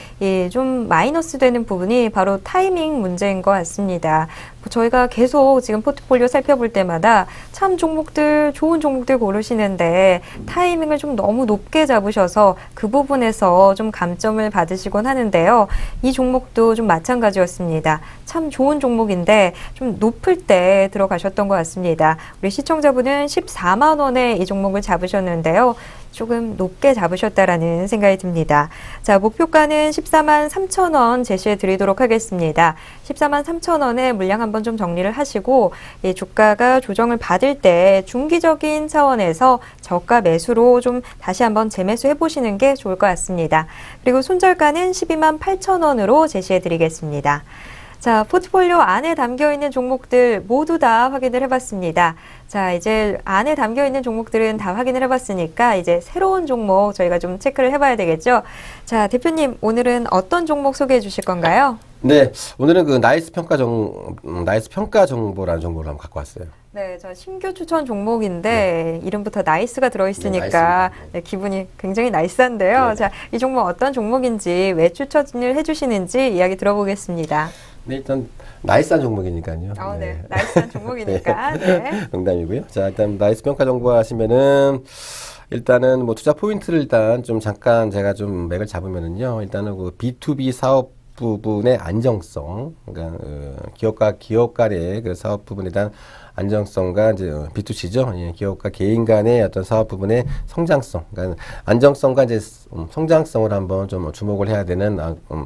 Speaker 1: 좀 마이너스 되는 부분이 바로 타이밍 문제인 것 같습니다. 저희가 계속 지금 포트폴리오 살펴볼 때마다 참 종목들, 좋은 종목들 고르시는데 타이밍을 좀 너무 높게 잡으셔서 그 부분에서 좀 감점을 받으시곤 하는데요. 이 종목도 좀 마찬가지였습니다. 참 좋은 종목인데 좀 높을 때 들어가셨던 것 같습니다. 우리 시청자분은 14만 원에 이 종목을 잡으셨는데요. 조금 높게 잡으셨다라는 생각이 듭니다. 자, 목표가는 14만 3천 원 제시해 드리도록 하겠습니다. 14만 3천 원에 물량 한번 좀 정리를 하시고 주가가 조정을 받을 때 중기적인 차원에서 저가 매수로 좀 다시 한번 재매수 해보시는 게 좋을 것 같습니다. 그리고 손절가는 12만 8천 원으로 제시해 드리겠습니다. 자, 포트폴리오 안에 담겨있는 종목들 모두 다 확인을 해봤습니다. 자, 이제 안에 담겨있는 종목들은 다 확인을 해봤으니까 이제 새로운 종목 저희가 좀 체크를 해봐야 되겠죠. 자, 대표님 오늘은 어떤 종목 소개해 주실 건가요?
Speaker 2: 네, 오늘은 그 나이스 평가 정보라는 정보를 한번 갖고 왔어요.
Speaker 1: 네, 저 신규 추천 종목인데 이름부터 나이스가 들어있으니까 네, 기분이 굉장히 나이스한데요. 자, 이 종목 어떤 종목인지 왜 추천을 해주시는지 이야기 들어보겠습니다.
Speaker 2: 네, 일단 나이스한 종목이니까요.
Speaker 1: 네, 나이스한 종목이니까. 네.
Speaker 2: 농담이고요. 자, 일단 나이스 평가 정보 하시면은 일단은 뭐 투자 포인트를 일단 좀 잠깐 제가 좀 맥을 잡으면은요. 일단은 그 B2B 사업 부분의 안정성, 그러니까 기업과 기업 간의 그 사업 부분에 대한 안정성과 이제 B2C죠. 예, 기업과 개인 간의 어떤 사업 부분의 성장성, 그러니까 안정성과 이제 성장성을 한번 좀 주목을 해야 되는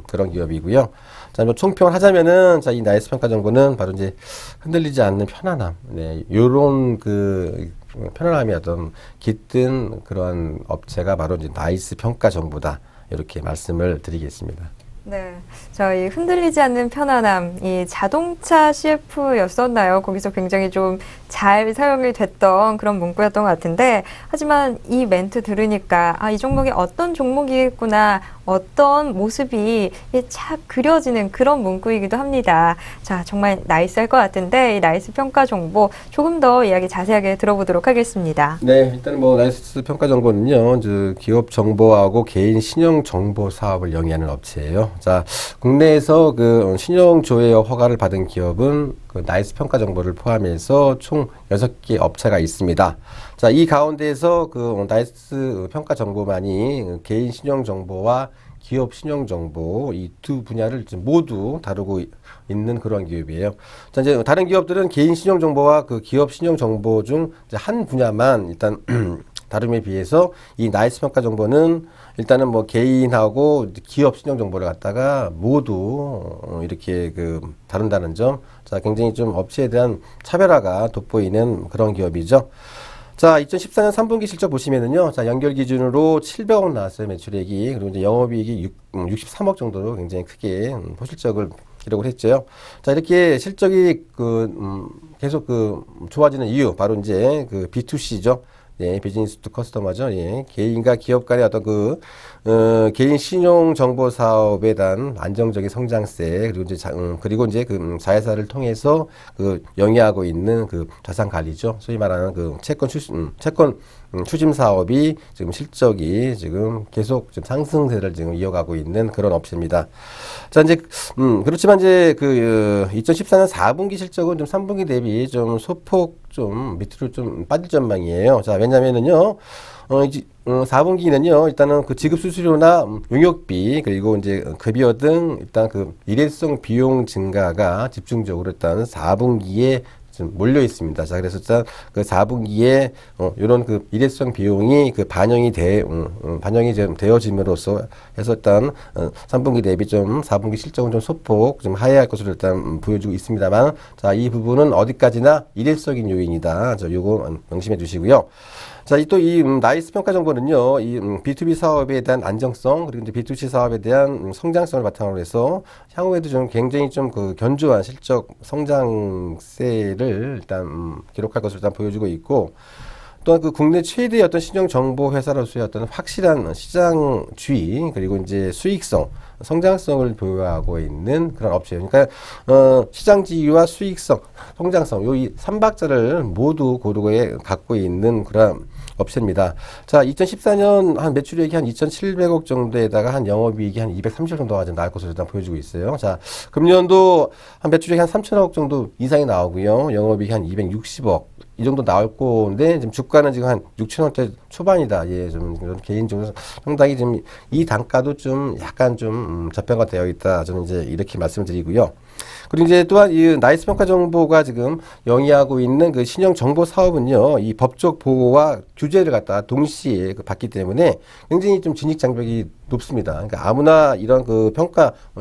Speaker 2: 그런 기업이고요. 자, 뭐 총평을 하자면은 자, 이 나이스 평가 정보는 바로 이제 흔들리지 않는 편안함, 네, 요런 그 편안함이 어떤 깃든 그러한 업체가 바로 이제 나이스 평가 정보다 이렇게 말씀을 드리겠습니다.
Speaker 1: 네, 저희 흔들리지 않는 편안함, 이 자동차 CF였었나요? 거기서 굉장히 좀 잘 사용이 됐던 그런 문구였던 것 같은데, 하지만 이 멘트 들으니까 이 종목이 어떤 종목이겠구나, 어떤 모습이 착 그려지는 그런 문구이기도 합니다. 자, 정말 나이스할 것 같은데 이 나이스 평가 정보 조금 더 이야기 자세하게 들어보도록 하겠습니다.
Speaker 2: 네, 일단 뭐 나이스 평가 정보는요, 기업 정보하고 개인 신용 정보 사업을 영위하는 업체예요. 자, 국내에서 그 신용 조회 허가를 받은 기업은 그 나이스 평가 정보를 포함해서 총 6개 업체가 있습니다. 자, 이 가운데에서 그 나이스 평가 정보만이 개인 신용 정보와 기업 신용 정보 이 두 분야를 모두 다루고 있는 그런 기업이에요. 자, 이제 다른 기업들은 개인 신용 정보와 그 기업 신용 정보 중 한 분야만 일단 다름에 비해서 이 나이스 평가 정보는 일단은 뭐 개인하고 기업 신용 정보를 갖다가 모두 이렇게 그 다룬다는 점, 자, 굉장히 좀 업체에 대한 차별화가 돋보이는 그런 기업이죠. 자, 2014년 3분기 실적 보시면은요, 자, 연결 기준으로 700억 나왔어요, 매출액이. 그리고 이제 영업이익이 63억 정도로 굉장히 크게 호실적을 기록을 했죠. 자, 이렇게 실적이 계속 좋아지는 이유, 바로 이제 B2C죠. 예, 비즈니스 투 커스터머죠. 예, 개인과 기업 간의 어떤 개인 신용 정보 사업에 대한 안정적인 성장세, 그리고 이제 자회사를 통해서 영위하고 있는 자산 관리죠. 소위 말하는 채권 추진 사업이 지금 실적이 지금 계속 좀 상승세를 지금 이어가고 있는 그런 업체입니다. 자, 이제, 그렇지만 이제 2014년 4분기 실적은 좀 3분기 대비 좀 소폭 좀 밑으로 좀 빠질 전망이에요. 자, 왜냐면은요, 4분기는요, 일단은 지급 수수료나 용역비, 그리고 이제 급여 등 일단 일회성 비용 증가가 집중적으로 일단 4분기에 좀 몰려 있습니다. 자, 그래서 일단 4분기에 이런 일회성 비용이 반영이 좀 되어짐으로써 해서 일단 3분기 대비 좀 4분기 실적은 좀 소폭 좀 하회할 것으로 일단 보여주고 있습니다만, 자, 이 부분은 어디까지나 일회성인 요인이다. 자, 요거 명심해 주시고요. 자, 또 이 나이스 평가 정보는요, 이 B2B 사업에 대한 안정성, 그리고 이제 B2C 사업에 대한 성장성을 바탕으로 해서 향후에도 좀 굉장히 좀 견조한 실적 성장세를 일단 기록할 것으로 일단 보여주고 있고, 또한 국내 최대의 어떤 신용 정보 회사로서의 어떤 확실한 시장 주의, 그리고 이제 수익성, 성장성을 보유하고 있는 그런 업체예요. 그러니까 시장 지위와 수익성, 성장성, 요 이 3박자를 모두 고루에 갖고 있는 그런 업체입니다. 자, 2014년 한 매출액이 한 2,700억 정도에다가 한 영업이익이 한 230억 정도가 좀 나올 것으로 일단 보여주고 있어요. 자, 금년도 한 매출액이 한 3,000억 정도 이상이 나오고요. 영업이익이 한 260억. 이 정도 나올 건데, 지금 주가는 지금 한 6,000원대 초반이다. 예, 좀 개인적으로 상당히 지금 이 단가도 좀 약간 좀 저평가 되어 있다. 저는 이제 이렇게 말씀드리고요. 그리고 이제 또한 이 나이스 평가 정보가 지금 영위하고 있는 신용 정보 사업은요, 이 법적 보호와 규제를 갖다 동시에 받기 때문에 굉장히 좀 진입 장벽이 높습니다. 그러니까 아무나 이런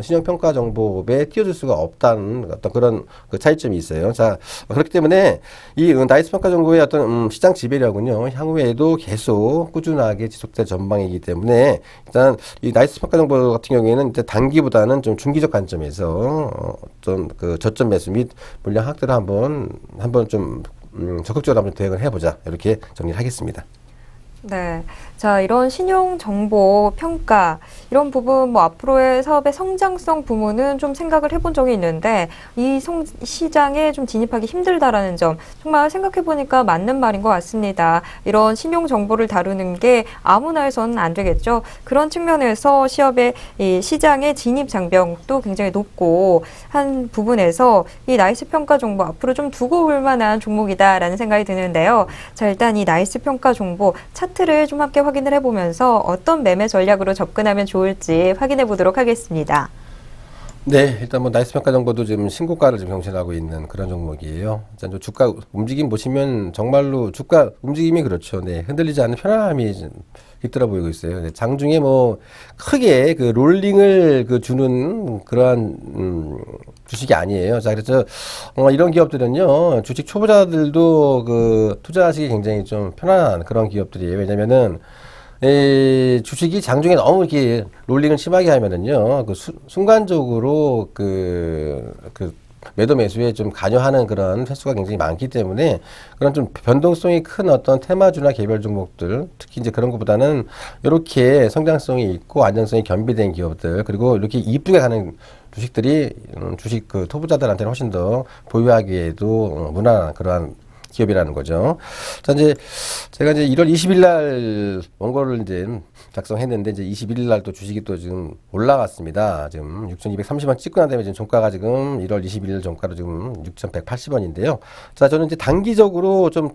Speaker 2: 신용 평가 정보에 뛰어들 수가 없다는 어떤 그런 차이점이 있어요. 자, 그렇기 때문에 이 나이스 평가 정보의 어떤 시장 지배력은요, 향후에도 계속 꾸준하게 지속될 전망이기 때문에 일단 이 나이스 평가 정보 같은 경우에는 이제 단기보다는 좀 중기적 관점에서 좀 저점 매수 및 물량 확대를 한번 좀 적극적으로 한번 대응을 해보자, 이렇게 정리를 하겠습니다.
Speaker 1: 네. 자, 이런 신용 정보 평가, 이런 부분, 앞으로의 사업의 성장성 부분은 좀 생각을 해본 적이 있는데, 이 시장에 좀 진입하기 힘들다라는 점, 정말 생각해보니까 맞는 말인 것 같습니다. 이런 신용 정보를 다루는 게 아무나 해서는 안 되겠죠. 그런 측면에서 이 시장의 진입 장벽도 굉장히 높고, 한 부분에서 이 나이스 평가 정보 앞으로 좀 두고 볼 만한 종목이다라는 생각이 드는데요. 자, 일단 이 나이스 평가 정보, 차트를 좀 함께 확인을 해보면서 어떤 매매 전략으로 접근하면 좋을지 확인해 보도록 하겠습니다.
Speaker 2: 네, 일단 뭐 나이스 평가 정보도 지금 신고가를 지금 경신하고 있는 그런 종목이에요. 일단 좀 주가 움직임 보시면 정말로 주가 움직임이 그렇죠. 네, 흔들리지 않는 편안함이 좀 깃들어 보이고 있어요. 네, 장중에 뭐 크게 그 롤링을 그 주는 그러한 주식이 아니에요. 자, 그래서 이런 기업들은요, 주식 초보자들도 그 투자하시기 굉장히 좀 편안한 그런 기업들이에요. 왜냐면은 주식이 장중에 너무 이렇게 롤링을 심하게 하면은요, 순간적으로 매도 매수에 좀 관여하는 그런 횟수가 굉장히 많기 때문에 그런 좀 변동성이 큰 어떤 테마주나 개별 종목들, 특히 이제 그런 것보다는 이렇게 성장성이 있고 안정성이 겸비된 기업들, 그리고 이렇게 이쁘게 가는 주식들이 주식 그 토부자들한테는 훨씬 더 보유하기에도 무난한 그러한 기업이라는 거죠. 자, 이제 제가 이제 1월 20일 날 원고를 이제 작성했는데 이제 21일 날 또 주식이 또 지금 올라갔습니다. 지금 6,230원 찍고 난 다음에 지금 종가가 지금 1월 21일 종가로 지금 6,180원인데요. 자, 저는 이제 단기적으로 좀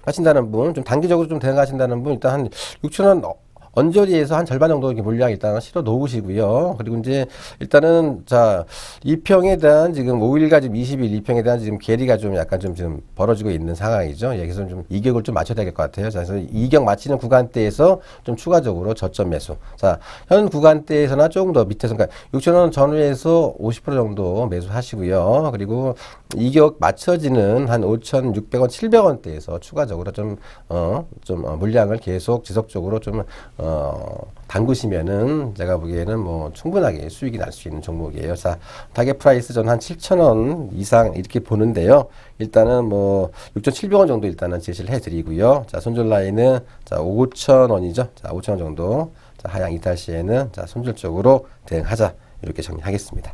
Speaker 2: 하신다는 분, 좀 단기적으로 좀 대응하신다는 분, 일단 한 6,000원 언저리에서 한 절반 정도 이렇게 물량 일단 실어 놓으시고요. 그리고 이제 일단은 자, 2평에 대한 지금 5일과 지금 20일 2평에 대한 지금 괴리가 좀 약간 좀 지금 벌어지고 있는 상황이죠. 여기서 좀 이격을 좀 맞춰야 될 것 같아요. 자, 그래서 이격 맞추는 구간대에서 좀 추가적으로 저점 매수. 자, 현 구간대에서나 조금 더 밑에서, 그러니까 6,000원 전후에서 50% 정도 매수하시고요. 그리고 이격 맞춰지는 한 5,600원, 700원대에서 추가적으로 좀 물량을 계속 지속적으로 좀 담그시면은 제가 보기에는 뭐 충분하게 수익이 날 수 있는 종목이에요. 자, 타겟 프라이스 저는 한 7,000원 이상 이렇게 보는데요. 일단은 뭐 6,700원 정도 일단은 제시를 해드리고요. 자, 손절 라인은 자 5,000원이죠. 자, 5,000원 정도. 자, 하향 이탈 시에는 자 손절 쪽으로 대응하자 이렇게 정리하겠습니다.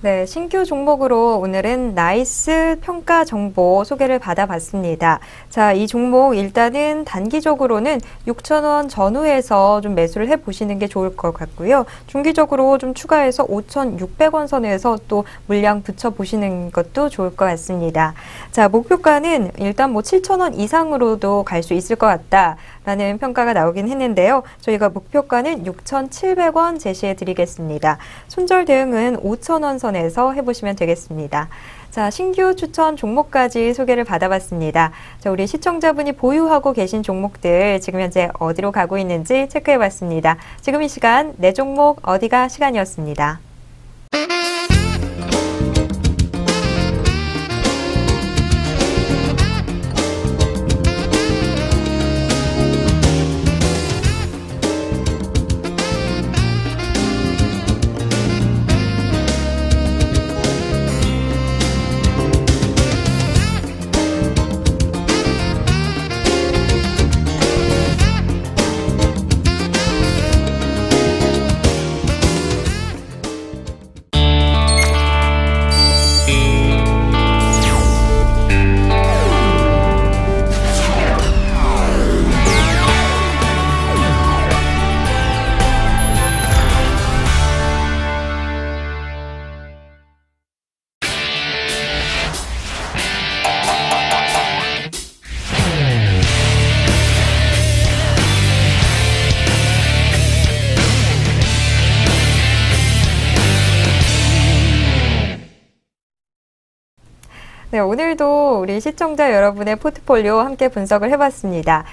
Speaker 1: 네, 신규 종목으로 오늘은 나이스 평가 정보 소개를 받아봤습니다. 자, 이 종목 일단은 단기적으로는 6,000원 전후에서 좀 매수를 해보시는 게 좋을 것 같고요. 중기적으로 좀 추가해서 5,600원 선에서 또 물량 붙여보시는 것도 좋을 것 같습니다. 자, 목표가는 일단 뭐 7,000원 이상으로도 갈 수 있을 것 같다라는 평가가 나오긴 했는데요. 저희가 목표가는 6,700원 제시해 드리겠습니다. 손절 대응은 5,000원 선에서 해보시면 되겠습니다. 자, 신규 추천 종목까지 소개를 받아봤습니다. 자, 우리 시청자분이 보유하고 계신 종목들 지금 현재 어디로 가고 있는지 체크해봤습니다. 지금 이 시간 내 종목 어디가 시간이었습니다. 네, 오늘도 우리 시청자 여러분의 포트폴리오 함께 분석을 해봤습니다.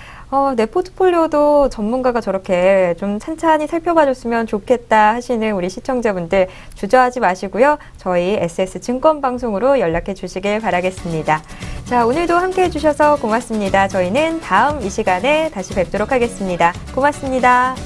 Speaker 1: 내 포트폴리오도 전문가가 저렇게 좀 찬찬히 살펴봐줬으면 좋겠다 하시는 우리 시청자분들 주저하지 마시고요. 저희 SS증권방송으로 연락해 주시길 바라겠습니다. 자, 오늘도 함께 해주셔서 고맙습니다. 저희는 다음 이 시간에 다시 뵙도록 하겠습니다. 고맙습니다.